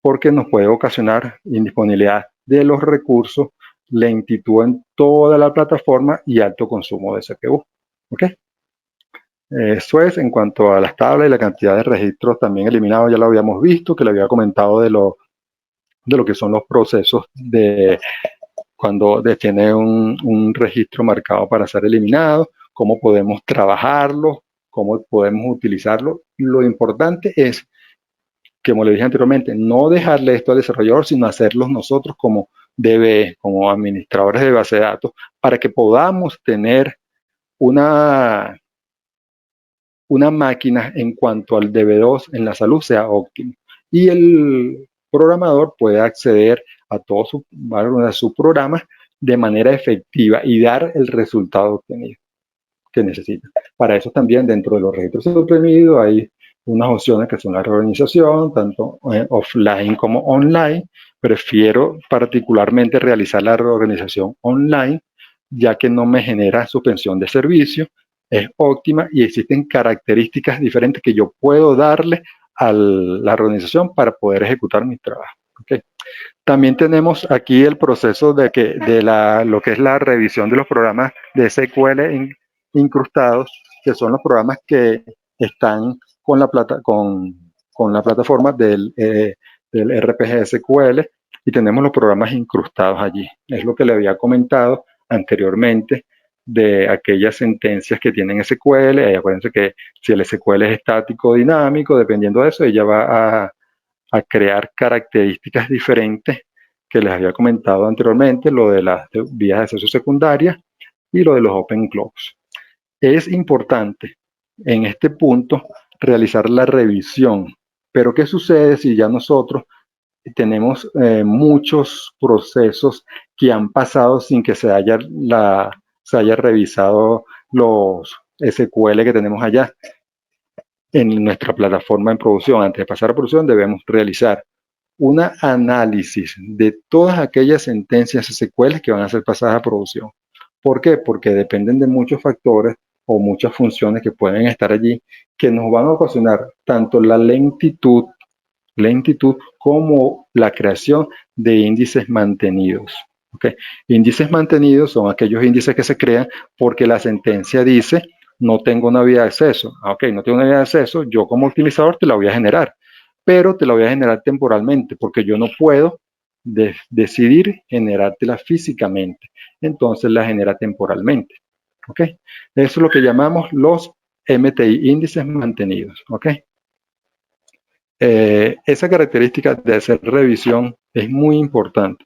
porque nos puede ocasionar indisponibilidad de los recursos, lentitud en toda la plataforma y alto consumo de CPU. ¿Ok? Eso es en cuanto a las tablas y la cantidad de registros también eliminados, ya lo habíamos visto, que le había comentado de lo que son los procesos de cuando tiene un registro marcado para ser eliminado, cómo podemos trabajarlo, cómo podemos utilizarlo. Lo importante es, como le dije anteriormente, no dejarle esto al desarrollador, sino hacerlos nosotros como DBE, como administradores de base de datos, para que podamos tener una máquina en cuanto al DB2 en la salud sea óptimo. Y el programador puede acceder a todos sus programas de manera efectiva y dar el resultado obtenido que necesita. Para eso también dentro de los registros suprimidos hay unas opciones que son la reorganización, tanto offline como online. Prefiero particularmente realizar la reorganización online, ya que no me genera suspensión de servicio, es óptima y existen características diferentes que yo puedo darle a la reorganización para poder ejecutar mi trabajo. ¿Okay? También tenemos aquí el proceso lo que es la revisión de los programas de SQL incrustados, que son los programas que están con la plataforma del RPG SQL, y tenemos los programas incrustados allí. Es lo que le había comentado anteriormente de aquellas sentencias que tienen SQL. Acuérdense que si el SQL es estático o dinámico, dependiendo de eso, ella va a crear características diferentes que les había comentado anteriormente, lo de las vías de acceso secundarias y lo de los open clocks. Es importante en este punto realizar la revisión, pero ¿qué sucede si ya nosotros tenemos muchos procesos que han pasado sin que se haya revisado los SQL que tenemos allá? En nuestra plataforma en producción, antes de pasar a producción, debemos realizar un análisis de todas aquellas sentencias SQL que van a ser pasadas a producción. ¿Por qué? Porque dependen de muchos factores o muchas funciones que pueden estar allí que nos van a ocasionar tanto la lentitud como la creación de índices mantenidos. ¿Okay? Índices mantenidos son aquellos índices que se crean porque la sentencia dice no tengo una vía de acceso. Ok, no tengo una vía de acceso, yo como optimizador te la voy a generar, pero te la voy a generar temporalmente porque yo no puedo decidir generártela físicamente. Entonces la genera temporalmente. ¿Ok? Eso es lo que llamamos los MTI, índices mantenidos. ¿Ok? Esa característica de hacer revisión es muy importante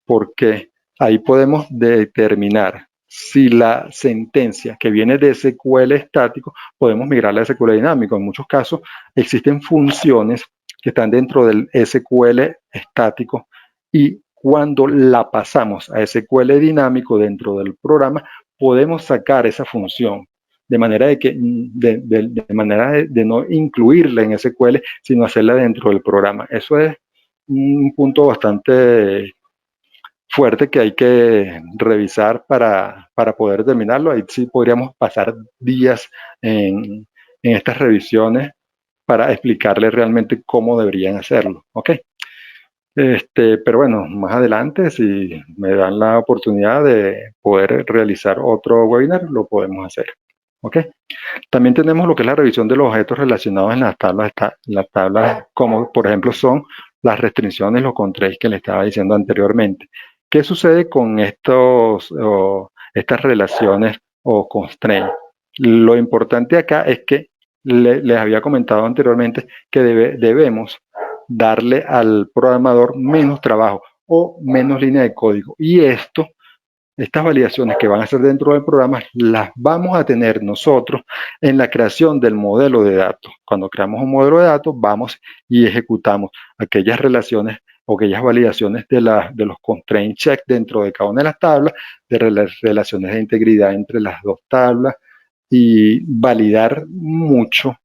porque ahí podemos determinar si la sentencia que viene de SQL estático podemos migrarla a SQL dinámico. En muchos casos existen funciones que están dentro del SQL estático y cuando la pasamos a SQL dinámico dentro del programa podemos sacar esa función de manera de no incluirla en SQL, sino hacerla dentro del programa. Eso es un punto bastante fuerte que hay que revisar para poder determinarlo. Ahí sí podríamos pasar días en estas revisiones para explicarles realmente cómo deberían hacerlo. ¿Ok? Pero bueno, más adelante, si me dan la oportunidad de poder realizar otro webinar, lo podemos hacer. ¿Ok? También tenemos lo que es la revisión de los objetos relacionados en las tablas como por ejemplo son las restricciones, los controles que le estaba diciendo anteriormente. ¿Qué sucede con estas relaciones o constraints. Lo importante acá es que les había comentado anteriormente que debemos darle al programador menos trabajo o menos línea de código. Y estas validaciones que van a ser dentro del programa las vamos a tener nosotros en la creación del modelo de datos. Cuando creamos un modelo de datos, vamos y ejecutamos aquellas relaciones o aquellas validaciones de los constraint check dentro de cada una de las tablas, de las relaciones de integridad entre las dos tablas, y validar mucho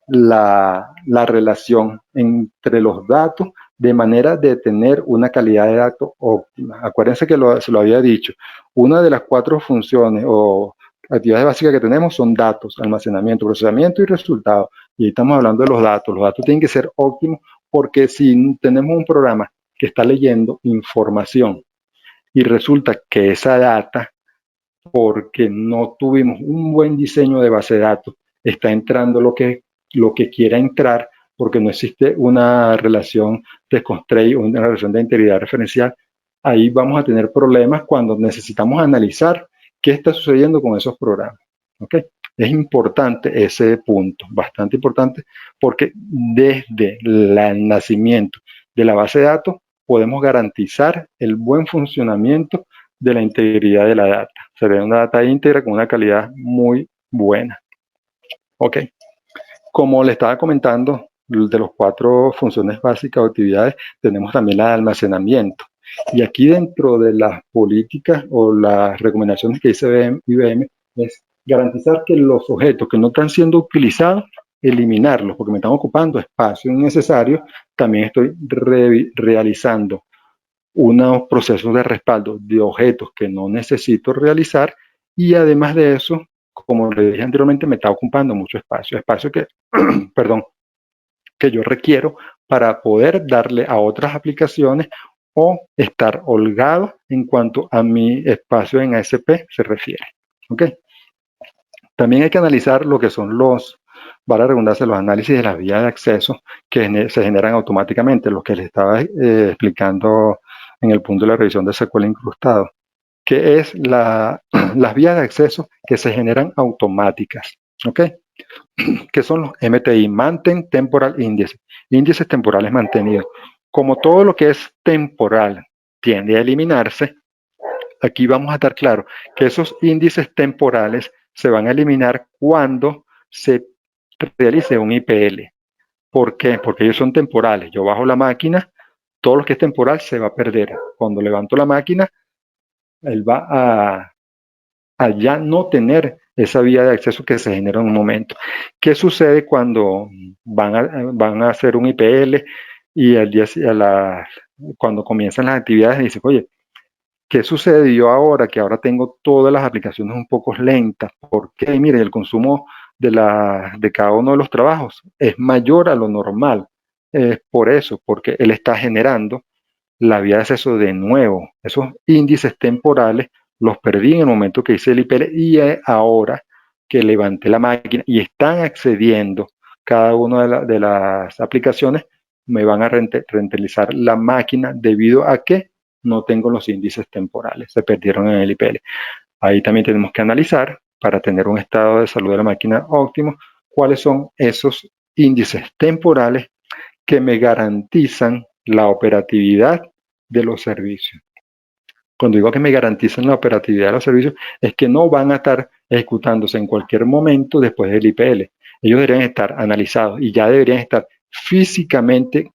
la relación entre los datos de manera de tener una calidad de datos óptima. Acuérdense que se lo había dicho, una de las 4 funciones o actividades básicas que tenemos son datos, almacenamiento, procesamiento y resultados. Y ahí estamos hablando de los datos. Los datos tienen que ser óptimos porque si tenemos un programa que está leyendo información y resulta que esa data, porque no tuvimos un buen diseño de base de datos, está entrando lo que quiera entrar, porque no existe una relación de constraint o una relación de integridad referencial, ahí vamos a tener problemas cuando necesitamos analizar qué está sucediendo con esos programas. ¿Okay? Es importante ese punto, bastante importante, porque desde el nacimiento de la base de datos podemos garantizar el buen funcionamiento de la integridad de la data. Sería una data íntegra con una calidad muy buena. Ok. Como le estaba comentando, de los 4 funciones básicas o actividades, tenemos también la de almacenamiento. Y aquí dentro de las políticas o las recomendaciones que dice IBM es garantizar que los objetos que no están siendo utilizados, eliminarlos, porque me están ocupando espacio innecesario. También estoy realizando unos procesos de respaldo de objetos que no necesito realizar, y además de eso, como le dije anteriormente, me está ocupando mucho espacio que, perdón, que yo requiero para poder darle a otras aplicaciones o estar holgado en cuanto a mi espacio en ASP se refiere. ¿Ok? También hay que analizar lo que son para redundancia, los análisis de las vías de acceso que se generan automáticamente, lo que les estaba explicando en el punto de la revisión de SQL incrustado, que es las vías de acceso que se generan automáticas, ¿ok? Que son los MTI, Maintain Temporal Indices, índices temporales mantenidos. Como todo lo que es temporal tiende a eliminarse, aquí vamos a estar claro que esos índices temporales se van a eliminar cuando se realice un IPL. ¿Por qué? Porque ellos son temporales. Yo bajo la máquina, todo lo que es temporal se va a perder. Cuando levanto la máquina, él va a ya no tener esa vía de acceso que se genera en un momento. ¿Qué sucede cuando van a hacer un IPL y cuando comienzan las actividades dicen, oye, ¿qué sucedió ahora? Que ahora tengo todas las aplicaciones un poco lentas. Porque, mire, el consumo de cada uno de los trabajos es mayor a lo normal. Es por eso, porque él está generando la vía de acceso de nuevo. Esos índices temporales los perdí en el momento que hice el IPL, y ahora que levanté la máquina y están accediendo cada una de las aplicaciones, me van a rentabilizar la máquina debido a que no tengo los índices temporales, se perdieron en el IPL. Ahí también tenemos que analizar, para tener un estado de salud de la máquina óptimo, cuáles son esos índices temporales que me garantizan la operatividad de los servicios. Cuando digo que me garantizan la operatividad de los servicios, es que no van a estar ejecutándose en cualquier momento después del IPL. Ellos deberían estar analizados y ya deberían estar físicamente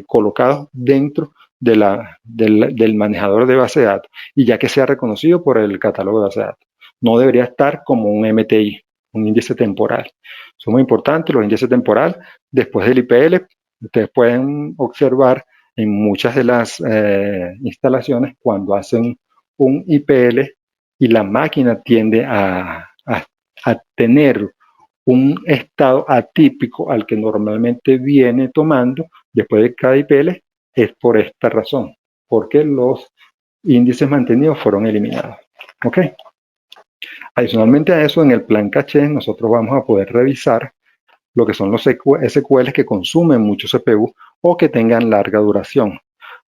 colocados dentro del manejador de base de datos, y ya que sea reconocido por el catálogo de base de datos. No debería estar como un MTI, un índice temporal. Son muy importantes los índices temporales. Después del IPL, ustedes pueden observar en muchas de las instalaciones, cuando hacen un IPL y la máquina tiende a tener un estado atípico al que normalmente viene tomando después de cada IPL, es por esta razón, porque los índices mantenidos fueron eliminados. ¿Ok? Adicionalmente a eso, en el plan caché, nosotros vamos a poder revisar lo que son los SQLs que consumen mucho CPU o que tengan larga duración.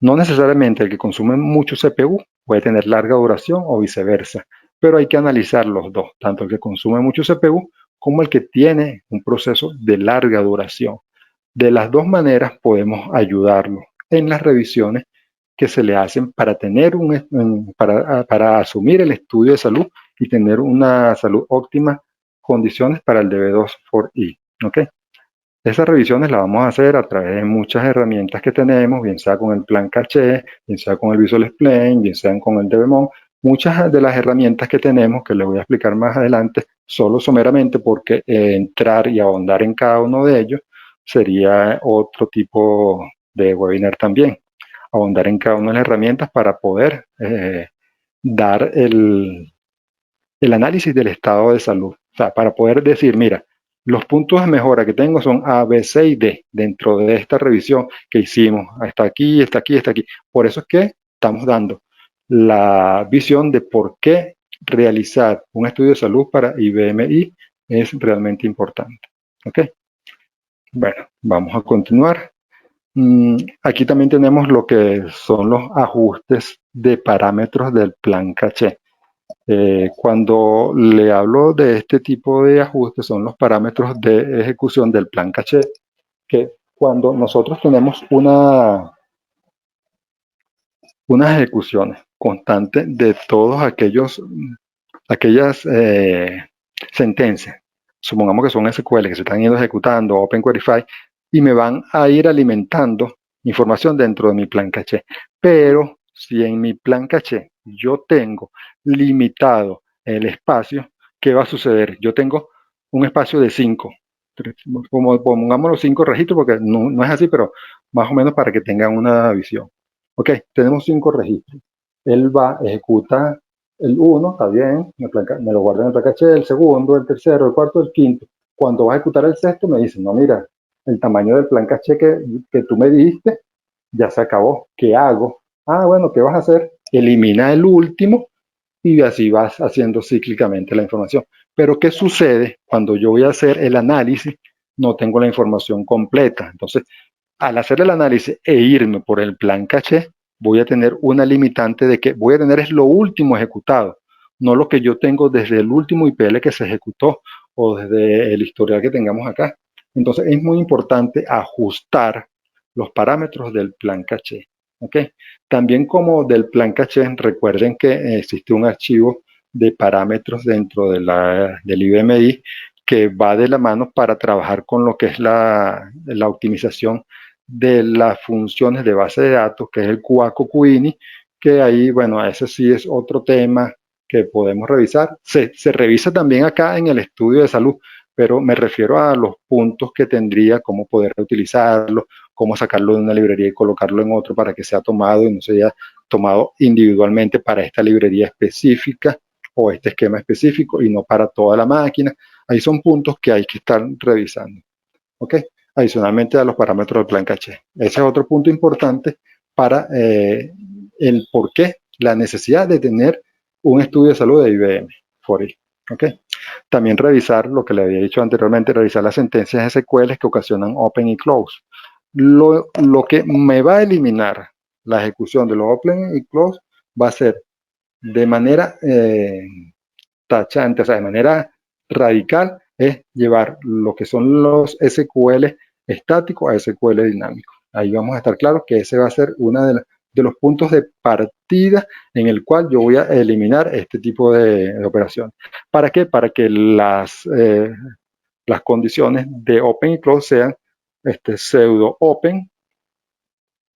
No necesariamente el que consume mucho CPU puede tener larga duración o viceversa. pero hay que analizar los dos, tanto el que consume mucho CPU como el que tiene un proceso de larga duración. De las dos maneras podemos ayudarlo en las revisiones que se le hacen para tener para asumir el estudio de salud y tener una salud óptima, condiciones para el DB2 4E. ¿Okay? Esas revisiones las vamos a hacer a través de muchas herramientas que tenemos, bien sea con el plan caché, bien sea con el Visual Explain, bien sea con el DBMON. Muchas de las herramientas que tenemos, que les voy a explicar más adelante, solo someramente porque entrar y ahondar en cada uno de ellos sería otro tipo de webinar también. Ahondar en cada una de las herramientas para poder dar el análisis del estado de salud. O sea, para poder decir, mira, los puntos de mejora que tengo son A, B, C y D dentro de esta revisión que hicimos. Está aquí, está aquí, está aquí. Por eso es que estamos dando la visión de por qué realizar un estudio de salud para IBMI es realmente importante. ¿Ok? Bueno, vamos a continuar. Aquí también tenemos lo que son los ajustes de parámetros del plan caché. Cuando le hablo de este tipo de ajustes, son los parámetros de ejecución del plan caché, que cuando nosotros tenemos unas ejecuciones constantes de todos aquellas sentencias, supongamos que son SQL que se están yendo ejecutando, OpenQueryFile, y me van a ir alimentando información dentro de mi plan caché. Pero si en mi plan caché yo tengo limitado el espacio, ¿qué va a suceder? Yo tengo un espacio de 5, como pongamos los 5 registros, porque no es así, pero más o menos para que tengan una visión. Ok, tenemos 5 registros. Él va, ejecuta el 1, está bien, me lo guarda en el plan caché, el segundo, el tercero, el cuarto, el quinto. Cuando va a ejecutar el sexto, me dice, no, mira, el tamaño del plan caché que tú me diste ya se acabó. ¿Qué hago? Ah, bueno, ¿qué vas a hacer? Elimina el último y así vas haciendo cíclicamente la información. Pero ¿qué sucede cuando yo voy a hacer el análisis? No tengo la información completa. Entonces, al hacer el análisis e irme por el plan caché, voy a tener una limitante de que voy a tener es lo último ejecutado, no lo que yo tengo desde el último IPL que se ejecutó o desde el historial que tengamos acá. Entonces es muy importante ajustar los parámetros del plan caché. ¿Okay? También como del plan caché, recuerden que existe un archivo de parámetros dentro del IBMI que va de la mano para trabajar con lo que es la optimización de las funciones de base de datos, que es el Cuaco Cuini, que ahí, bueno, ese sí es otro tema que podemos revisar. Se revisa también acá en el estudio de salud, pero me refiero a los puntos que tendría, cómo poder utilizarlo, cómo sacarlo de una librería y colocarlo en otro para que sea tomado y no sea tomado individualmente para esta librería específica o este esquema específico y no para toda la máquina. Ahí son puntos que hay que estar revisando. ¿Ok? Adicionalmente a los parámetros del plan caché. Ese es otro punto importante para el por qué, la necesidad de tener un estudio de salud de IBM. ¿Ok? También revisar lo que le había dicho anteriormente, revisar las sentencias SQL que ocasionan open y close. Lo que me va a eliminar la ejecución de los open y close va a ser de manera tachante, o sea, de manera radical, es llevar lo que son los SQL estáticos a SQL dinámicos. Ahí vamos a estar claros que ese va a ser uno de los puntos de partida en el cual yo voy a eliminar este tipo de operaciones. ¿Para qué? Para que las condiciones de open y close sean pseudo open,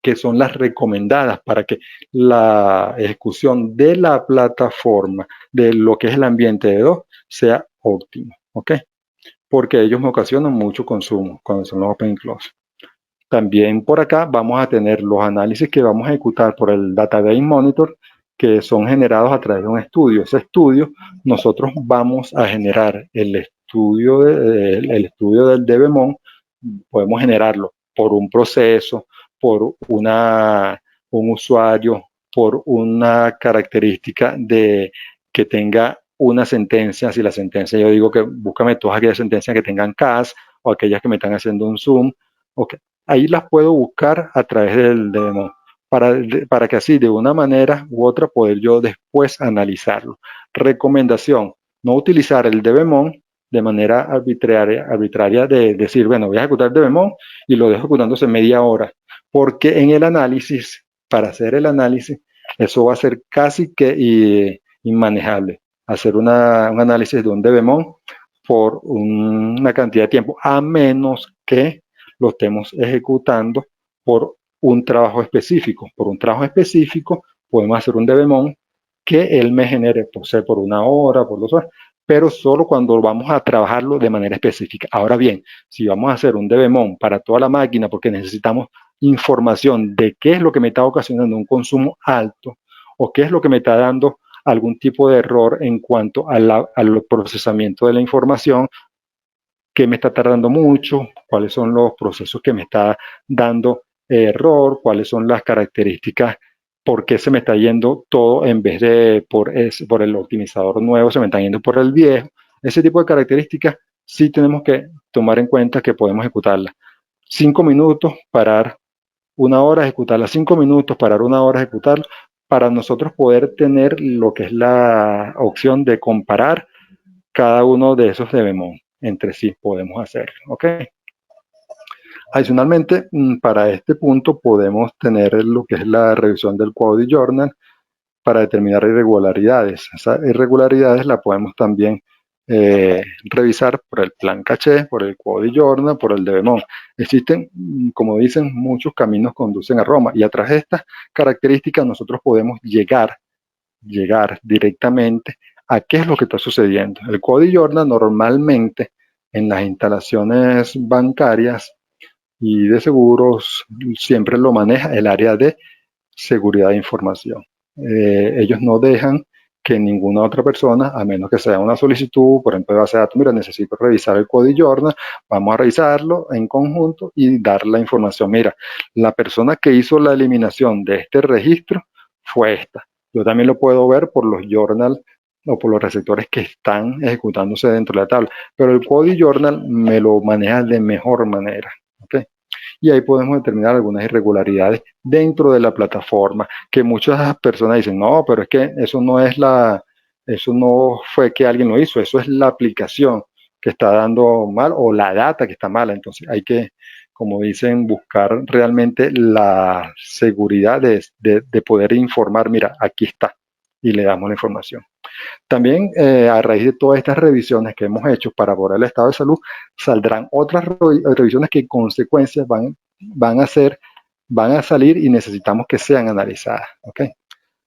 que son las recomendadas para que la ejecución de la plataforma de lo que es el ambiente de DOS sea óptimo, ¿ok? Porque ellos me ocasionan mucho consumo cuando son los open close. También por acá vamos a tener los análisis que vamos a ejecutar por el Database Monitor, que son generados a través de un estudio. Ese estudio, nosotros vamos a generar el estudio del DBMON, podemos generarlo por un proceso, por un usuario, por una característica de que tenga una sentencia. Si la sentencia, yo digo que búscame todas aquellas sentencias que tengan CAS o aquellas que me están haciendo un zoom. Okay. Ahí las puedo buscar a través del DBMON. para que así de una manera u otra poder yo después analizarlo. Recomendación, no utilizar el debemon de manera arbitraria de decir, bueno, voy a ejecutar el debemon y lo dejo ejecutándose media hora, porque en el análisis, para hacer el análisis, eso va a ser casi que inmanejable. Hacer un análisis de un debemon por una cantidad de tiempo, a menos que lo estemos ejecutando por un trabajo específico. Por un trabajo específico podemos hacer un debemon que él me genere, por una hora, por 2 horas, pero solo cuando vamos a trabajarlo de manera específica. Ahora bien, si vamos a hacer un debemon para toda la máquina porque necesitamos información de qué es lo que me está ocasionando un consumo alto o qué es lo que me está dando algún tipo de error en cuanto al procesamiento de la información, qué me está tardando mucho, cuáles son los procesos que me está dando error, cuáles son las características, por qué se me está yendo todo en vez de por el optimizador nuevo, se me está yendo por el viejo. Ese tipo de características sí tenemos que tomar en cuenta que podemos ejecutarlas. 5 minutos, parar 1 hora, ejecutarla 5 minutos, parar 1 hora, ejecutarla, para nosotros poder tener lo que es la opción de comparar cada uno de esos debemos entre sí, podemos hacerlo, ¿ok? Adicionalmente, para este punto podemos tener lo que es la revisión del Quality Journal para determinar irregularidades. Esas irregularidades las podemos también revisar por el plan caché, por el Quality Journal, por el debemon. Existen, como dicen, muchos caminos conducen a Roma y a través de estas características nosotros podemos llegar directamente a qué es lo que está sucediendo. El Quality Journal normalmente en las instalaciones bancarias y de seguros siempre lo maneja el área de seguridad de información. Ellos no dejan que ninguna otra persona, a menos que sea una solicitud, por ejemplo, de base de datos, mira, necesito revisar el Quality Journal, vamos a revisarlo en conjunto y dar la información. Mira, la persona que hizo la eliminación de este registro fue esta. Yo también lo puedo ver por los journals o por los receptores que están ejecutándose dentro de la tabla, pero el Quality Journal me lo maneja de mejor manera. ¿Okay? Y ahí podemos determinar algunas irregularidades dentro de la plataforma, que muchas personas dicen, no, pero es que eso no fue que alguien lo hizo, eso es la aplicación que está dando mal o la data que está mala. Entonces hay que, como dicen, buscar realmente la seguridad de poder informar, mira, aquí está, y le damos la información. También a raíz de todas estas revisiones que hemos hecho para abordar el estado de salud, saldrán otras revisiones que en consecuencia van a salir y necesitamos que sean analizadas. ¿Okay?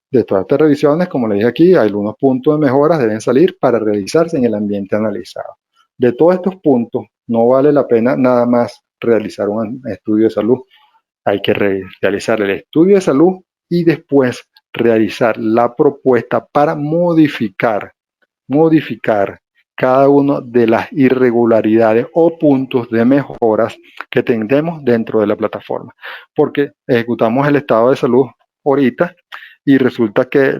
De todas estas revisiones, como le dije aquí, algunos puntos de mejoras deben salir para realizarse en el ambiente analizado. De todos estos puntos, no vale la pena nada más realizar un estudio de salud. Hay que realizar el estudio de salud y después realizar la propuesta para modificar cada una de las irregularidades o puntos de mejoras que tendremos dentro de la plataforma. Porque ejecutamos el estado de salud ahorita y resulta que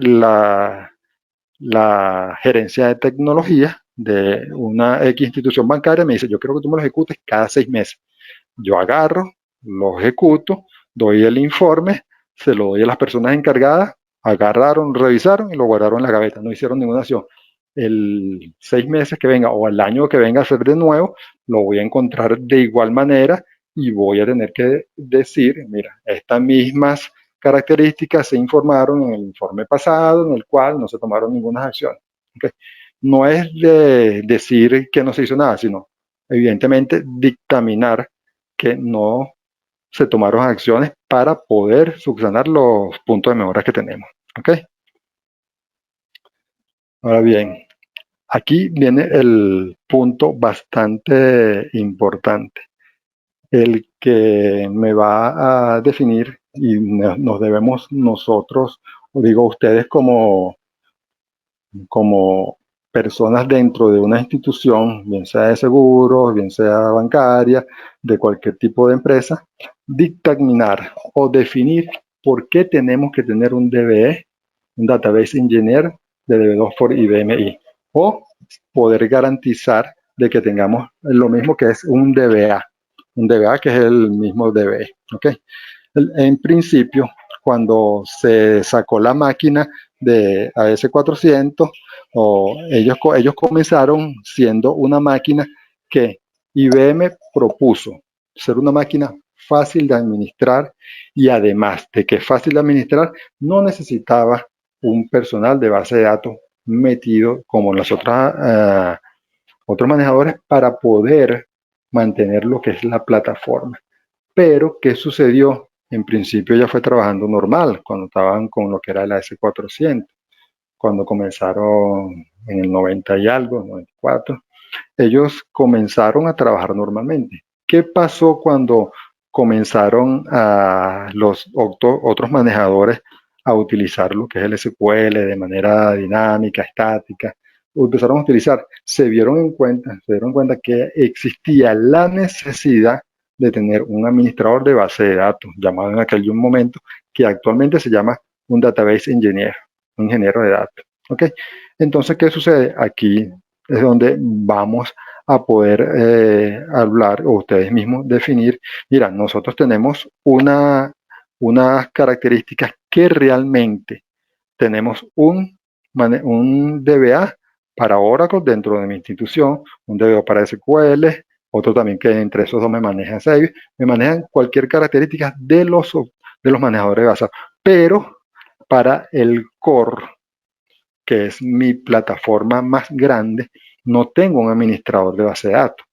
la gerencia de tecnología de una X institución bancaria me dice, yo quiero que tú me lo ejecutes cada 6 meses. Yo agarro, lo ejecuto, doy el informe, se lo doy a las personas encargadas, agarraron, revisaron y lo guardaron en la gaveta, no hicieron ninguna acción. El 6 meses que venga o el año que venga a ser de nuevo, lo voy a encontrar de igual manera y voy a tener que decir, mira, estas mismas características se informaron en el informe pasado, en el cual no se tomaron ninguna acción. ¿Okay? No es de decir que no se hizo nada, sino evidentemente dictaminar que no se tomaron acciones para poder subsanar los puntos de mejora que tenemos. ¿Ok? Ahora bien, aquí viene el punto bastante importante, el que me va a definir y nos debemos nosotros, o digo ustedes como personas dentro de una institución, bien sea de seguros, bien sea bancaria, de cualquier tipo de empresa, dictaminar o definir por qué tenemos que tener un DBE, un Database Engineer de DB2 for IBMI, o poder garantizar de que tengamos lo mismo que es un DBA que es el mismo DBE. ¿Okay? En principio, cuando se sacó la máquina de AS400, ellos comenzaron siendo una máquina que IBM propuso ser una máquina fácil de administrar, y además de que es fácil de administrar, no necesitaba un personal de base de datos metido como en los otros manejadores para poder mantener lo que es la plataforma. Pero, ¿qué sucedió? En principio ya fue trabajando normal cuando estaban con lo que era la S400. Cuando comenzaron en el 90 y algo, 94, ellos comenzaron a trabajar normalmente. ¿Qué pasó cuando comenzaron a los otros manejadores a utilizar lo que es el SQL de manera dinámica, estática? Empezaron a utilizar, se dieron cuenta que existía la necesidad de tener un administrador de base de datos, llamado en aquel momento, que actualmente se llama un database engineer, un ingeniero de datos. ¿Ok? Entonces, ¿qué sucede? Aquí es donde vamos a poder hablar, o ustedes mismos definir, mira, nosotros tenemos unas características que realmente tenemos un DBA para Oracle dentro de mi institución, un DBA para SQL, otro también que entre esos dos me manejan Sage, me manejan cualquier característica de los manejadores de base, pero para el core, que es mi plataforma más grande, no tengo un administrador de base de datos.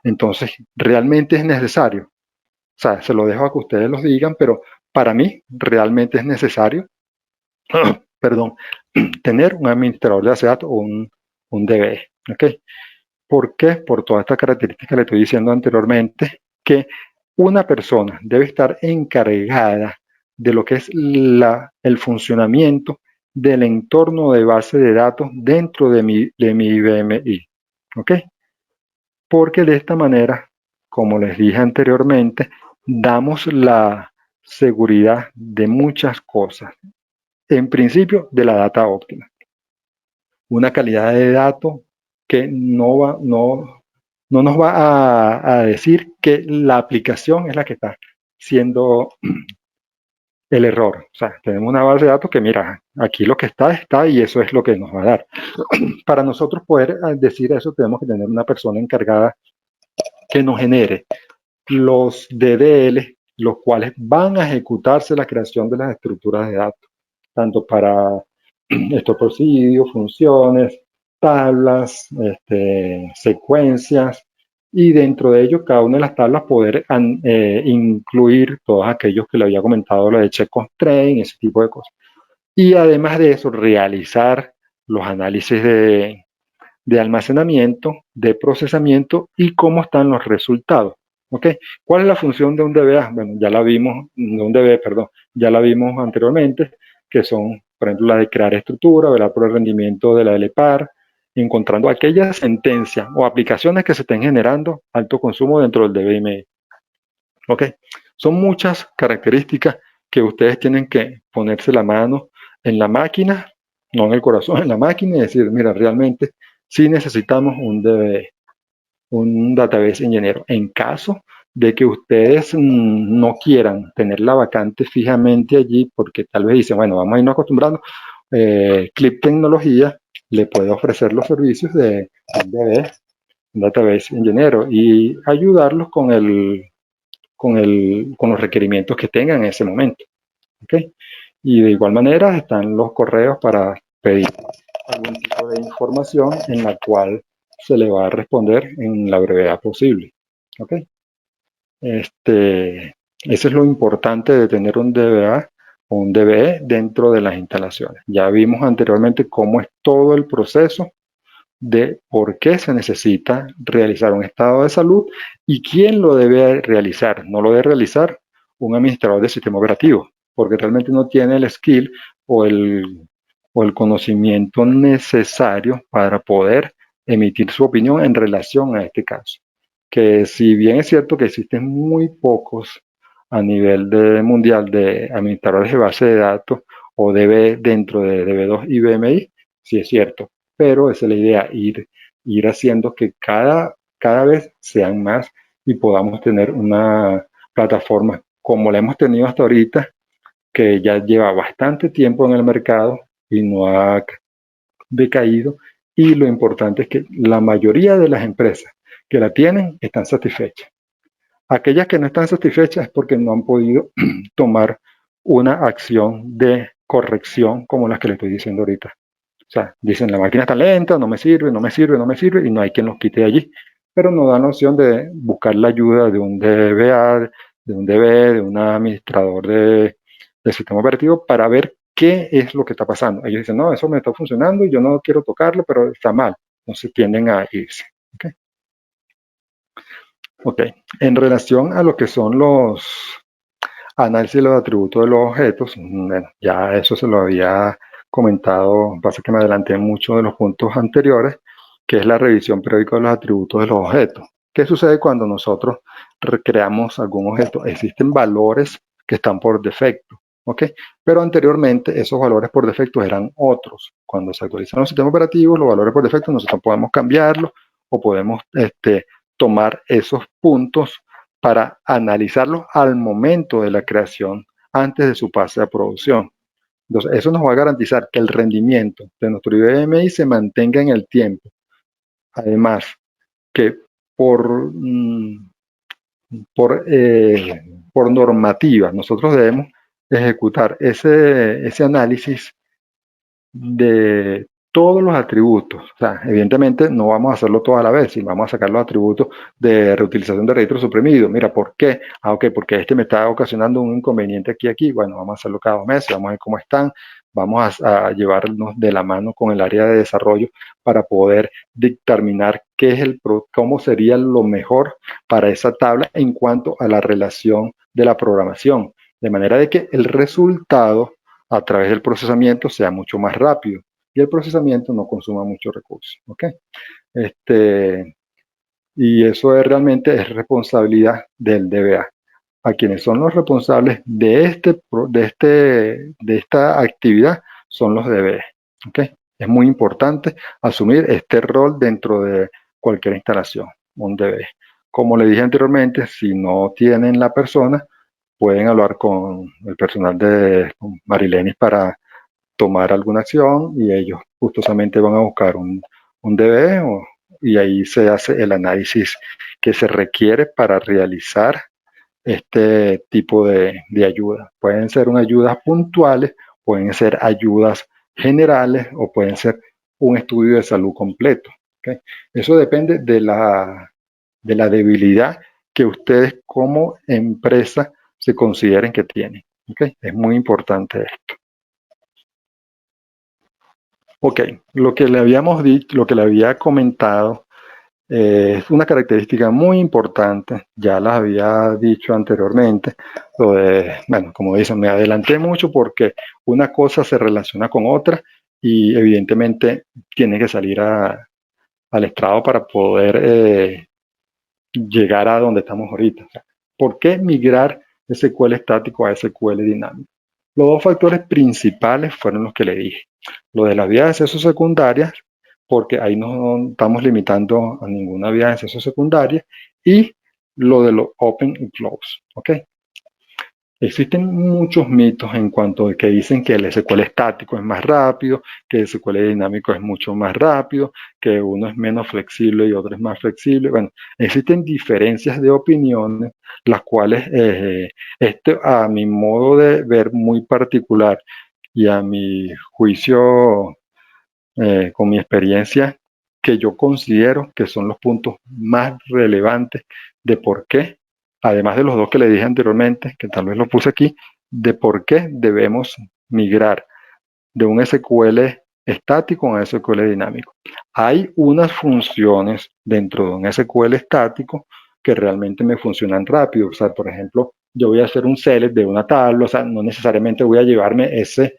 Entonces, realmente es necesario. O sea, se lo dejo a que ustedes los digan, pero para mí realmente es necesario, perdón, tener un administrador de base de datos o un DBE. ¿Ok? ¿Por qué? Por toda esta característica que le estoy diciendo anteriormente, que una persona debe estar encargada de lo que es el funcionamiento del entorno de base de datos dentro de mi IBMI. ¿Ok? Porque de esta manera, como les dije anteriormente, damos la seguridad de muchas cosas. En principio, de la data óptima. Una calidad de datos que no nos va a decir que la aplicación es la que está siendo el error. O sea, tenemos una base de datos que, mira, aquí lo que está y eso es lo que nos va a dar. Para nosotros poder decir eso, tenemos que tener una persona encargada que nos genere los DDL, los cuales van a ejecutarse la creación de las estructuras de datos, tanto para estos procedidos, funciones, tablas, secuencias, y dentro de ello, cada una de las tablas poder incluir todos aquellos que le había comentado, lo de check constraint, ese tipo de cosas. Y además de eso, realizar los análisis de almacenamiento, de procesamiento y cómo están los resultados. ¿Ok? ¿Cuál es la función de un DBA? Bueno, ya la vimos, de un DB, perdón, ya la vimos anteriormente, que son, por ejemplo, la de crear estructura, velar por el rendimiento de la LPAR, encontrando aquellas sentencias o aplicaciones que se estén generando alto consumo dentro del DBMI. ¿Ok? Son muchas características que ustedes tienen que ponerse la mano en la máquina, no en el corazón, en la máquina, y decir, mira, realmente sí necesitamos un DBE, un database ingeniero. En caso de que ustedes no quieran tener la vacante fijamente allí, porque tal vez dicen, bueno, vamos a irnos acostumbrando, Clip Tecnología le puede ofrecer los servicios de un DBE, un database ingeniero, y ayudarlos con los requerimientos que tengan en ese momento. ¿Okay? Y de igual manera están los correos para pedir algún tipo de información en la cual se le va a responder en la brevedad posible. ¿Ok? Eso es lo importante de tener un DBA o un DBE dentro de las instalaciones. Ya vimos anteriormente cómo es todo el proceso de por qué se necesita realizar un estado de salud y quién lo debe realizar. No lo debe realizar un administrador de sistema operativo, porque realmente no tiene el skill o el conocimiento necesario para poder emitir su opinión en relación a este caso. Que si bien es cierto que existen muy pocos a nivel mundial de administradores de base de datos o DB dentro de DB2 y BMI, sí es cierto, pero esa es la idea, ir haciendo que cada vez sean más y podamos tener una plataforma como la hemos tenido hasta ahorita, que ya lleva bastante tiempo en el mercado y no ha decaído. Y lo importante es que la mayoría de las empresas que la tienen están satisfechas. Aquellas que no están satisfechas es porque no han podido tomar una acción de corrección como las que le estoy diciendo ahorita. O sea, dicen la máquina está lenta, no me sirve, no me sirve, no me sirve, y no hay quien los quite de allí. Pero no dan la opción de buscar la ayuda de un DBA, de un DB, de un administrador de sistema operativo para ver qué es lo que está pasando. Ellos dicen, no, eso me está funcionando y yo no quiero tocarlo, pero está mal. Entonces tienden a irse. ¿Okay? Ok, en relación a lo que son los análisis de los atributos de los objetos, bueno, ya eso se lo había comentado, pasa que me adelanté mucho de los puntos anteriores, que es la revisión periódica de los atributos de los objetos. ¿Qué sucede cuando nosotros recreamos algún objeto? Existen valores que están por defecto, ¿ok? Pero anteriormente esos valores por defecto eran otros. Cuando se actualizan los sistemas operativos, los valores por defecto nosotros podemos cambiarlos o podemos tomar esos puntos para analizarlos al momento de la creación, antes de su pase a producción. Entonces, eso nos va a garantizar que el rendimiento de nuestro IBMI se mantenga en el tiempo. Además, que por, por normativa, nosotros debemos ejecutar ese análisis de todos los atributos. O sea, evidentemente no vamos a hacerlo todo a la vez, sino vamos a sacar los atributos de reutilización de registro suprimido. Mira, ¿por qué? Ah, ok, porque este me está ocasionando un inconveniente aquí. Bueno, vamos a hacerlo cada 2 meses, vamos a ver cómo están. Vamos a llevarnos de la mano con el área de desarrollo para poder determinar cómo sería lo mejor para esa tabla en cuanto a la relación de la programación. De manera de que el resultado a través del procesamiento sea mucho más rápido y el procesamiento no consuma muchos recursos. ¿Okay? Y eso realmente es responsabilidad del DBA. A quienes son los responsables de esta actividad son los DBA. ¿Okay? Es muy importante asumir este rol dentro de cualquier instalación, un DBA. Como le dije anteriormente, si no tienen la persona, pueden hablar con el personal de Marilenis para tomar alguna acción y ellos justamente van a buscar un DB y ahí se hace el análisis que se requiere para realizar este tipo de ayuda. Pueden ser unas ayudas puntuales, pueden ser ayudas generales o pueden ser un estudio de salud completo. ¿Okay? Eso depende de la debilidad que ustedes como empresa se consideren que tienen. ¿Okay? Es muy importante esto. Ok, lo que le habíamos dicho, lo que le había comentado, es una característica muy importante, ya las había dicho anteriormente, bueno, como dicen, me adelanté mucho porque una cosa se relaciona con otra y evidentemente tiene que salir al estrado para poder llegar a donde estamos ahorita. O sea, ¿por qué migrar SQL estático a SQL dinámico? Los dos factores principales fueron los que le dije. Lo de las vías de acceso secundarias, porque ahí no estamos limitando a ninguna vía de acceso secundaria, y lo de los open y close. ¿Ok? Existen muchos mitos en cuanto a que dicen que el SQL estático es más rápido, que el SQL dinámico es mucho más rápido, que uno es menos flexible y otro es más flexible. Bueno, existen diferencias de opiniones, las cuales, a mi modo de ver muy particular y a mi juicio, con mi experiencia, que yo considero que son los puntos más relevantes de por qué, además de los dos que le dije anteriormente, que tal vez lo puse aquí, de por qué debemos migrar de un SQL estático a un SQL dinámico. Hay unas funciones dentro de un SQL estático que realmente me funcionan rápido. O sea, por ejemplo, yo voy a hacer un select de una tabla, o sea, no necesariamente voy a llevarme ese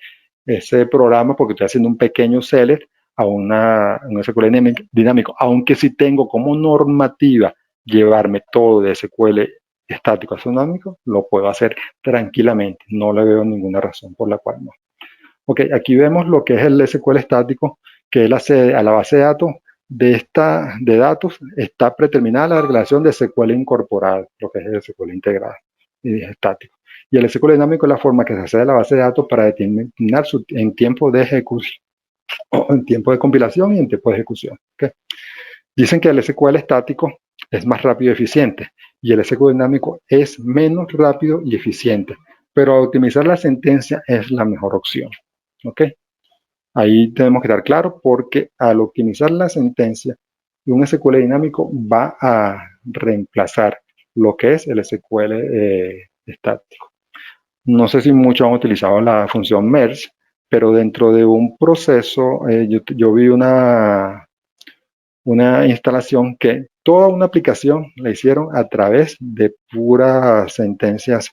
programa porque estoy haciendo un pequeño select a un SQL dinámico, aunque sí tengo como normativa llevarme todo de SQL estático a dinámico, lo puedo hacer tranquilamente. No le veo ninguna razón por la cual no. Ok, aquí vemos lo que es el SQL estático, que es a la base de datos de datos está predeterminada la relación de SQL incorporado, lo que es el SQL integrado y estático. Y el SQL dinámico es la forma que se hace de la base de datos para determinar en tiempo de ejecución, o en tiempo de compilación y en tiempo de ejecución. ¿Okay? Dicen que el SQL estático es más rápido y eficiente y el SQL dinámico es menos rápido y eficiente, pero optimizar la sentencia es la mejor opción. ¿Ok? Ahí tenemos que estar claros porque al optimizar la sentencia, un SQL dinámico va a reemplazar lo que es el SQL estático. No sé si muchos han utilizado la función merge, pero dentro de un proceso, yo vi una instalación que toda una aplicación la hicieron a través de puras sentencias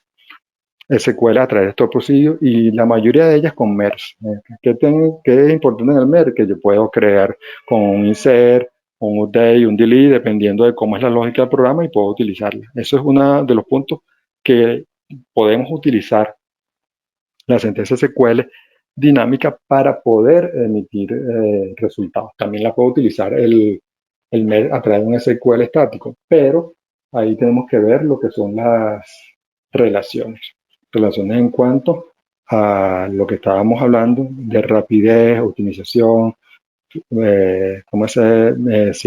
SQL a través de estos procedimientos y la mayoría de ellas con merge. ¿Qué es importante en el merge? Que yo puedo crear con un insert, un update, un delete, dependiendo de cómo es la lógica del programa y puedo utilizarla. Eso es uno de los puntos que podemos utilizar la sentencia SQL dinámica para poder emitir resultados. También la puedo utilizar el MER a través de un SQL estático, pero ahí tenemos que ver lo que son las relaciones. Relaciones en cuanto a lo que estábamos hablando de rapidez, optimización, si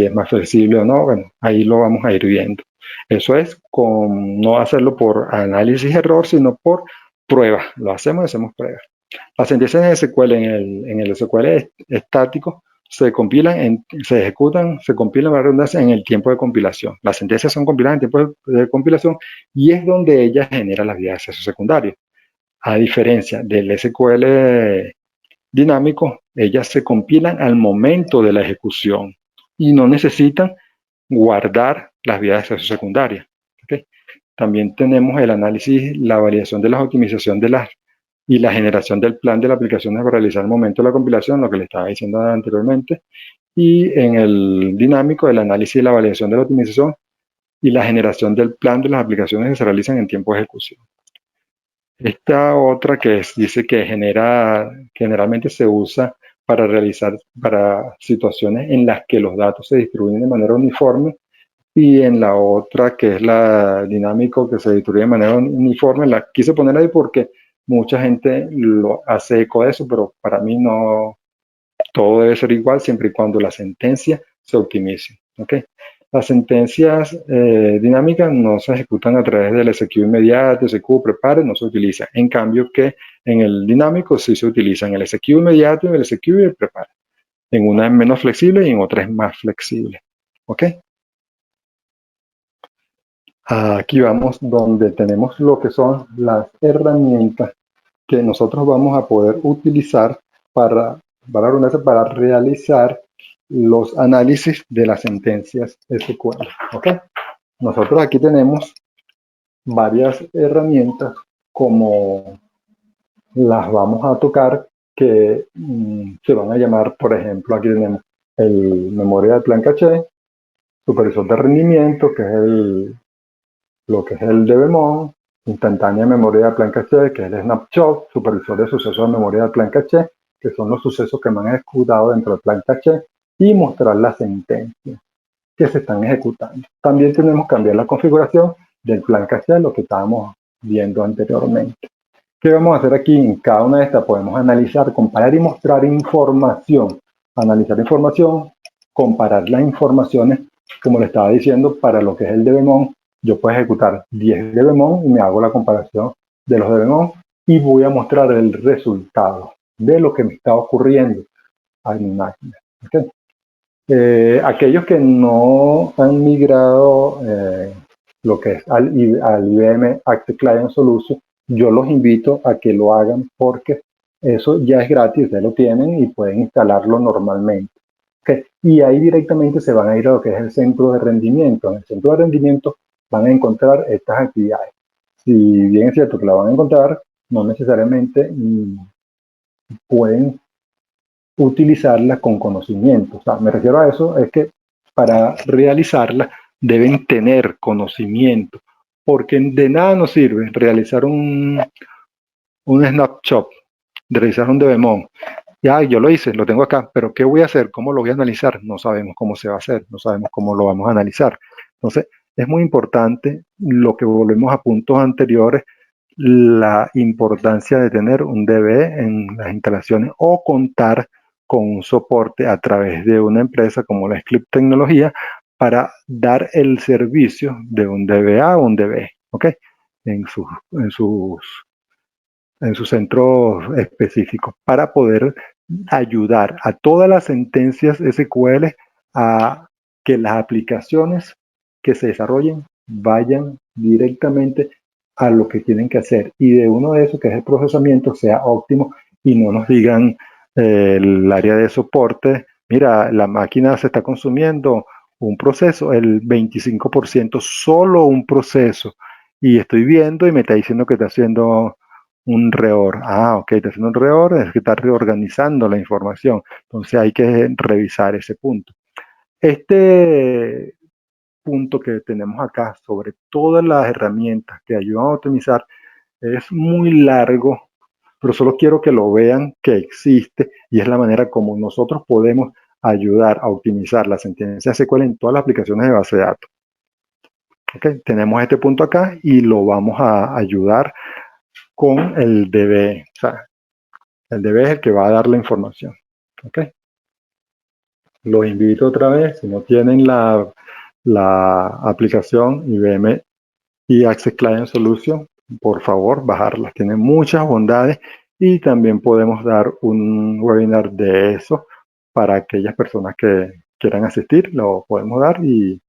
es más flexible o no, bueno, ahí lo vamos a ir viendo. Eso es con no hacerlo por análisis error, sino por pruebas. Lo hacemos pruebas. Las sentencias en SQL, en el SQL estático, se compilan, se ejecutan, se compilan la redundancia en el tiempo de compilación. Las sentencias son compiladas en tiempo de compilación y es donde ellas generan las vías de acceso secundario. A diferencia del SQL dinámico, ellas se compilan al momento de la ejecución y no necesitan guardar las vías de acceso secundarias. ¿Okay? También tenemos el análisis, la validación de la optimización y la generación del plan de la aplicación para realizar el momento de la compilación, lo que le estaba diciendo anteriormente. Y en el dinámico, el análisis y la validación de la optimización y la generación del plan de las aplicaciones que se realizan en tiempo de ejecución. Esta otra dice que generalmente se usa para situaciones en las que los datos se distribuyen de manera uniforme y en la otra que es la dinámico que se distribuye de manera uniforme, la quise poner ahí porque mucha gente lo hace eco de eso, pero para mí no, todo debe ser igual siempre y cuando la sentencia se optimice. ¿Okay? Las sentencias dinámicas no se ejecutan a través del execute inmediato, execute, prepare, no se utiliza. En cambio que en el dinámico sí se utilizan el execute inmediato y el execute y prepare. En una es menos flexible y en otra es más flexible. ¿Ok? Aquí vamos donde tenemos lo que son las herramientas que nosotros vamos a poder utilizar para realizar los análisis de las sentencias SQL. ¿Okay? Nosotros aquí tenemos varias herramientas como las vamos a tocar que se van a llamar, por ejemplo, aquí tenemos el memoria de plan caché, supervisor de rendimiento, que es lo que es el DBMON, instantánea memoria de plan caché, que es el snapshot, supervisor de sucesos de memoria de plan caché, que son los sucesos que me han ejecutado dentro del plan caché, y mostrar las sentencias que se están ejecutando. También tenemos que cambiar la configuración del plan caché, lo que estábamos viendo anteriormente. ¿Qué vamos a hacer aquí? En cada una de estas podemos analizar, comparar y mostrar información. Analizar información, comparar las informaciones, como le estaba diciendo, para lo que es el DBMON. Yo puedo ejecutar 10 DBMON y me hago la comparación de los DBMON y voy a mostrar el resultado de lo que me está ocurriendo a mi máquina. ¿Okay? Aquellos que no han migrado lo que es al IBM Active Client Solution, yo los invito a que lo hagan porque eso ya es gratis, ustedes lo tienen y pueden instalarlo normalmente. ¿Okay? Y ahí directamente se van a ir a lo que es el centro de rendimiento. En el centro de rendimiento van a encontrar estas actividades. Si bien es cierto que la van a encontrar, no necesariamente pueden utilizarla con conocimiento. O sea, me refiero a eso, es que para realizarla deben tener conocimiento, porque de nada nos sirve realizar un snapshot, de realizar un DBMON. Ya, yo lo hice, lo tengo acá, pero ¿qué voy a hacer? ¿Cómo lo voy a analizar? No sabemos cómo se va a hacer, no sabemos cómo lo vamos a analizar. Entonces, es muy importante lo que volvemos a puntos anteriores, la importancia de tener un DBE en las instalaciones o contar con un soporte a través de una empresa como la Sclip Tecnología para dar el servicio de un DBA o un DBE, ¿ok? En sus centros específicos para poder ayudar a todas las sentencias SQL a que las aplicaciones que se desarrollen vayan directamente a lo que tienen que hacer y de uno de esos, que es el procesamiento, sea óptimo y no nos digan el área de soporte, mira, la máquina se está consumiendo un proceso, el 25%, solo un proceso, y estoy viendo y me está diciendo que está haciendo un reorg. Ah, ok, está haciendo un reorg, es que está reorganizando la información. Entonces hay que revisar ese punto. Este punto que tenemos acá sobre todas las herramientas que ayudan a optimizar es muy largo, pero solo quiero que lo vean que existe y es la manera como nosotros podemos ayudar a optimizar la sentencia SQL en todas las aplicaciones de base de datos. Okay, tenemos este punto acá y lo vamos a ayudar con el DB. O sea, el DB es el que va a dar la información. Okay. Los invito otra vez, si no tienen la aplicación IBM y Access Client Solution, por favor, bajarlas. Tiene muchas bondades y también podemos dar un webinar de eso para aquellas personas que quieran asistir. Lo podemos dar y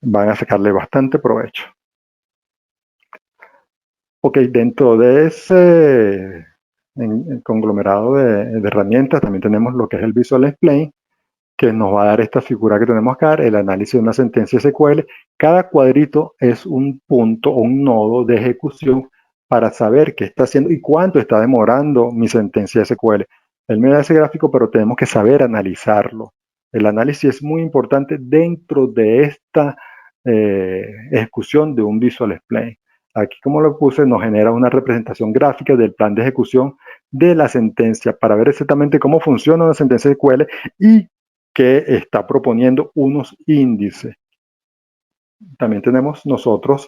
van a sacarle bastante provecho. Ok, dentro de ese conglomerado de herramientas también tenemos lo que es el Visual Explain, que nos va a dar esta figura que tenemos acá, el análisis de una sentencia SQL. Cada cuadrito es un punto o un nodo de ejecución para saber qué está haciendo y cuánto está demorando mi sentencia SQL. Él me da ese gráfico, pero tenemos que saber analizarlo. El análisis es muy importante dentro de esta ejecución de un Visual Explain. Aquí, como lo puse, nos genera una representación gráfica del plan de ejecución de la sentencia para ver exactamente cómo funciona una sentencia SQL y que está proponiendo unos índices. También tenemos nosotros,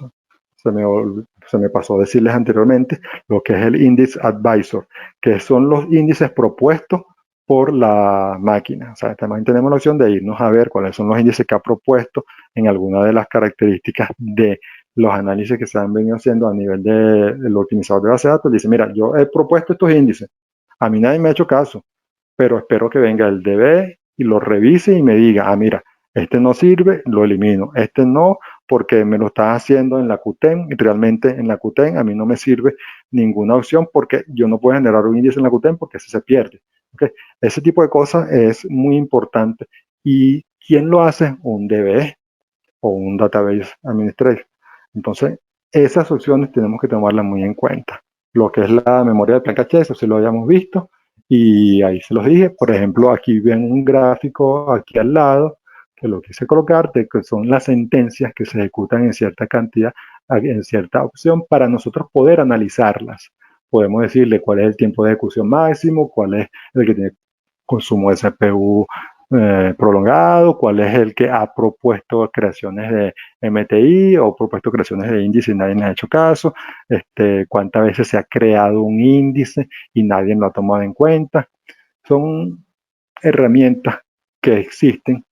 se me pasó a decirles anteriormente, lo que es el Index Advisor, que son los índices propuestos por la máquina. O sea, también tenemos la opción de irnos a ver cuáles son los índices que ha propuesto en alguna de las características de los análisis que se han venido haciendo a nivel del optimizador de base de datos. Dice, mira, yo he propuesto estos índices, a mí nadie me ha hecho caso, pero espero que venga el DB y lo revise y me diga, ah, mira, este no sirve, lo elimino, este no, porque me lo estás haciendo en la QTEN y realmente en la QTEN a mí no me sirve ninguna opción porque yo no puedo generar un índice en la QTEN porque ese se pierde. ¿Okay? Ese tipo de cosas es muy importante. ¿Y quién lo hace? Un DBE o un Database Administrator. Entonces, esas opciones tenemos que tomarlas muy en cuenta. Lo que es la memoria de plan caché, eso sí lo habíamos visto. Y ahí se los dije, por ejemplo, aquí ven un gráfico aquí al lado, que lo quise colocar, de que son las sentencias que se ejecutan en cierta cantidad, en cierta opción, para nosotros poder analizarlas. Podemos decirle cuál es el tiempo de ejecución máximo, cuál es el que tiene consumo de CPU prolongado, cuál es el que ha propuesto creaciones de MTI o propuesto creaciones de índice y nadie le ha hecho caso, cuántas veces se ha creado un índice y nadie lo ha tomado en cuenta. Son herramientas que existen,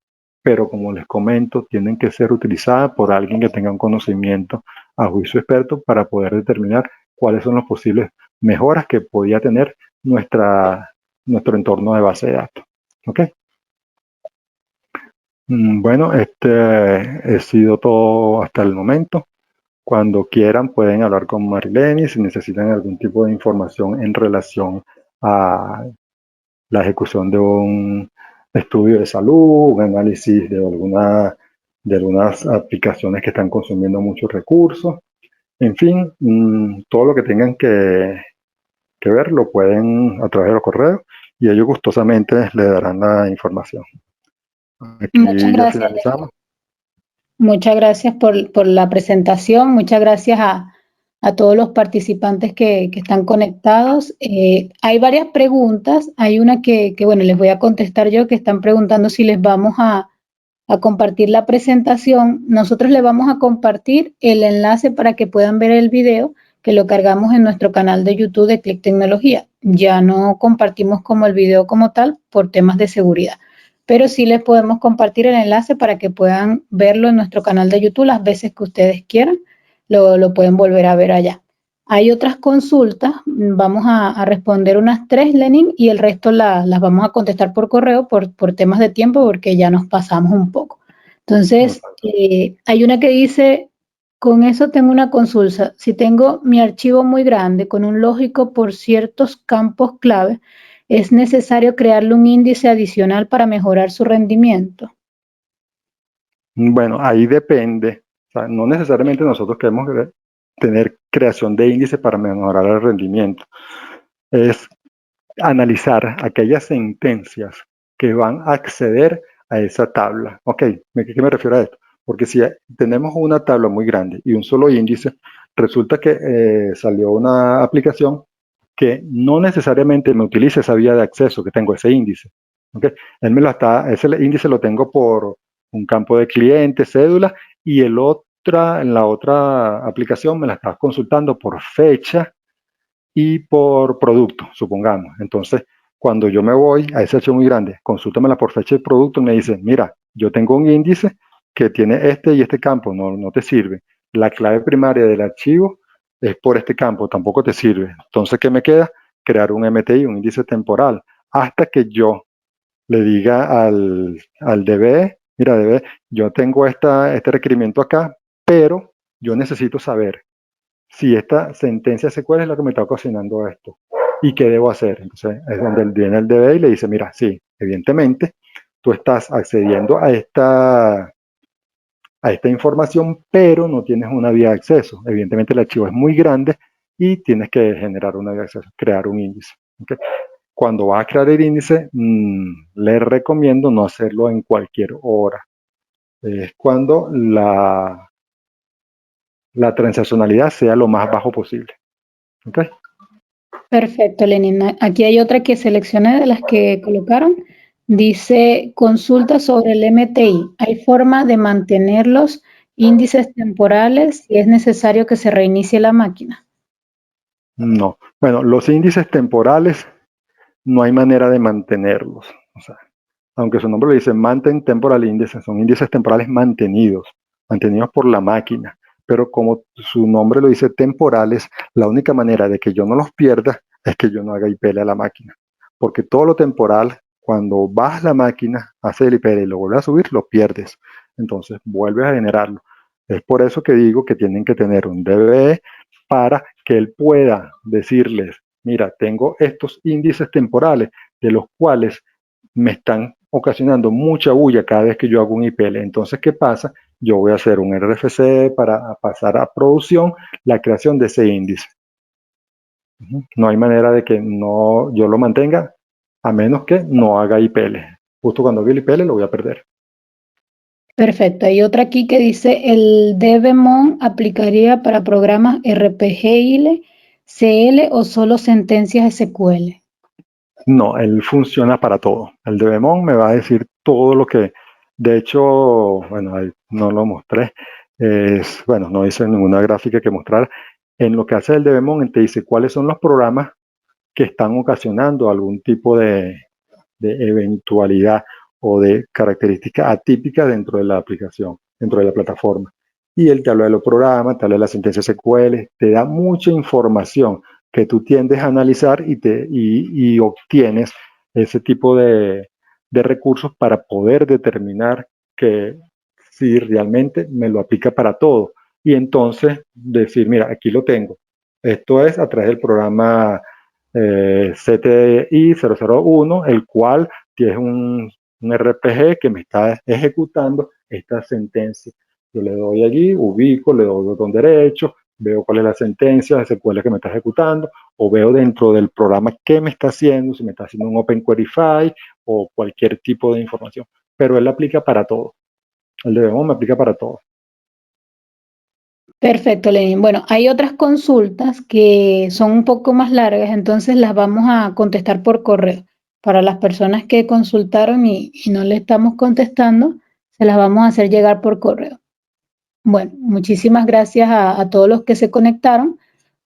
pero como les comento, tienen que ser utilizadas por alguien que tenga un conocimiento a juicio experto para poder determinar cuáles son las posibles mejoras que podía tener nuestro entorno de base de datos. ¿Ok? Bueno, ha sido todo hasta el momento. Cuando quieran pueden hablar con Marileni si necesitan algún tipo de información en relación a la ejecución de un estudio de salud, un análisis de algunas aplicaciones que están consumiendo muchos recursos. En fin, todo lo que tengan que ver lo pueden a través de los correos y ellos gustosamente le darán la información. Aquí Muchas ya gracias. finalizamos. Muchas gracias por la presentación, muchas gracias a todos los participantes que están conectados. Hay varias preguntas, hay una que, bueno, les voy a contestar yo, que están preguntando si les vamos a compartir la presentación. Nosotros les vamos a compartir el enlace para que puedan ver el video, que lo cargamos en nuestro canal de YouTube de Click Tecnología. Ya no compartimos como el video como tal por temas de seguridad, pero sí les podemos compartir el enlace para que puedan verlo en nuestro canal de YouTube las veces que ustedes quieran, lo pueden volver a ver allá. Hay otras consultas, vamos a responder unas 3, Lenin, y el resto las vamos a contestar por correo por temas de tiempo, porque ya nos pasamos un poco. Entonces, hay una que dice, con eso tengo una consulta. Si tengo mi archivo muy grande con un lógico por ciertos campos clave, ¿es necesario crearle un índice adicional para mejorar su rendimiento? Bueno, ahí depende. O sea, no necesariamente nosotros queremos tener creación de índice para mejorar el rendimiento. Es analizar aquellas sentencias que van a acceder a esa tabla. Ok, ¿qué me refiero a esto? Porque si tenemos una tabla muy grande y un solo índice, resulta que salió una aplicación que no necesariamente me utiliza esa vía de acceso que tengo, ese índice. ¿Okay? Ese índice lo tengo por un campo de cliente, cédula, y en la otra aplicación me la está consultando por fecha y por producto, supongamos. Entonces, cuando yo me voy a ese archivo muy grande, consúltamela por fecha y producto, me dice, mira, yo tengo un índice que tiene este y este campo, no te sirve. La clave primaria del archivo es por este campo, tampoco te sirve. Entonces, ¿qué me queda? Crear un MTI, un índice temporal, hasta que yo le diga al DBE, mira, DBE, yo tengo este requerimiento acá, pero yo necesito saber si esta sentencia secuela es la que me está ocasionando esto y qué debo hacer. Entonces es donde viene el DBE y le dice, mira, sí, evidentemente tú estás accediendo a esta información, pero no tienes una vía de acceso. Evidentemente el archivo es muy grande y tienes que generar una vía de acceso, crear un índice. ¿Okay? Cuando vas a crear el índice, le recomiendo no hacerlo en cualquier hora. Es cuando la transaccionalidad sea lo más bajo posible. ¿Okay? Perfecto, Lenin. Aquí hay otra que seleccioné de las que colocaron. Dice, consulta sobre el MTI. ¿Hay forma de mantener los índices temporales si es necesario que se reinicie la máquina? No. Bueno, los índices temporales no hay manera de mantenerlos. O sea, aunque su nombre lo dice, Maintain Temporal Indices, son índices temporales mantenidos por la máquina. Pero como su nombre lo dice, temporales, la única manera de que yo no los pierda es que yo no haga IPL a la máquina. Porque todo lo temporal, cuando bajas la máquina, hace el IPL y lo vuelves a subir, lo pierdes. Entonces vuelves a generarlo. Es por eso que digo que tienen que tener un DBE para que él pueda decirles, mira, tengo estos índices temporales de los cuales me están ocasionando mucha bulla cada vez que yo hago un IPL. Entonces, ¿qué pasa? Yo voy a hacer un RFC para pasar a producción la creación de ese índice. No hay manera de que yo lo mantenga a menos que no haga IPL. Justo cuando haga el IPL lo voy a perder. Perfecto. Hay otra aquí que dice, ¿el DBMON aplicaría para programas RPGL, CL o solo sentencias SQL? No, él funciona para todo. El DBMON me va a decir todo lo que, de hecho, bueno, ahí no lo mostré. Bueno, no hice ninguna gráfica que mostrar. En lo que hace el DBMON, él te dice cuáles son los programas que están ocasionando algún tipo de eventualidad o de característica atípica dentro de la aplicación, dentro de la plataforma. Y él te habla de los programas, te habla de las sentencias SQL, te da mucha información que tú tiendes a analizar y obtienes ese tipo de recursos para poder determinar que si realmente me lo aplica para todo. Y entonces decir, mira, aquí lo tengo. Esto es a través del programa CTI 001, el cual tiene un RPG que me está ejecutando esta sentencia. Yo le doy allí, ubico, le doy botón derecho, veo cuál es la sentencia, cuál es que me está ejecutando, o veo dentro del programa qué me está haciendo, si me está haciendo un Open Queryfy o cualquier tipo de información. Pero él aplica para todo. El DBMON me aplica para todo. Perfecto, Lenin. Bueno, hay otras consultas que son un poco más largas, entonces las vamos a contestar por correo. Para las personas que consultaron y no le estamos contestando, se las vamos a hacer llegar por correo. Bueno, muchísimas gracias a todos los que se conectaron.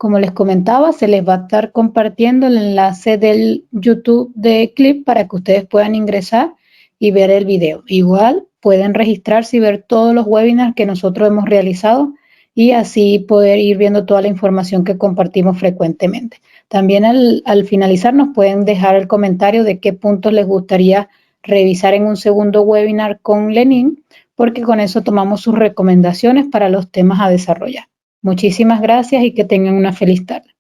como les comentaba, se les va a estar compartiendo el enlace del YouTube de Eclipse para que ustedes puedan ingresar y ver el video. Igual pueden registrarse y ver todos los webinars que nosotros hemos realizado y así poder ir viendo toda la información que compartimos frecuentemente. También al finalizar nos pueden dejar el comentario de qué puntos les gustaría revisar en un segundo webinar con Lenín, porque con eso tomamos sus recomendaciones para los temas a desarrollar. Muchísimas gracias y que tengan una feliz tarde.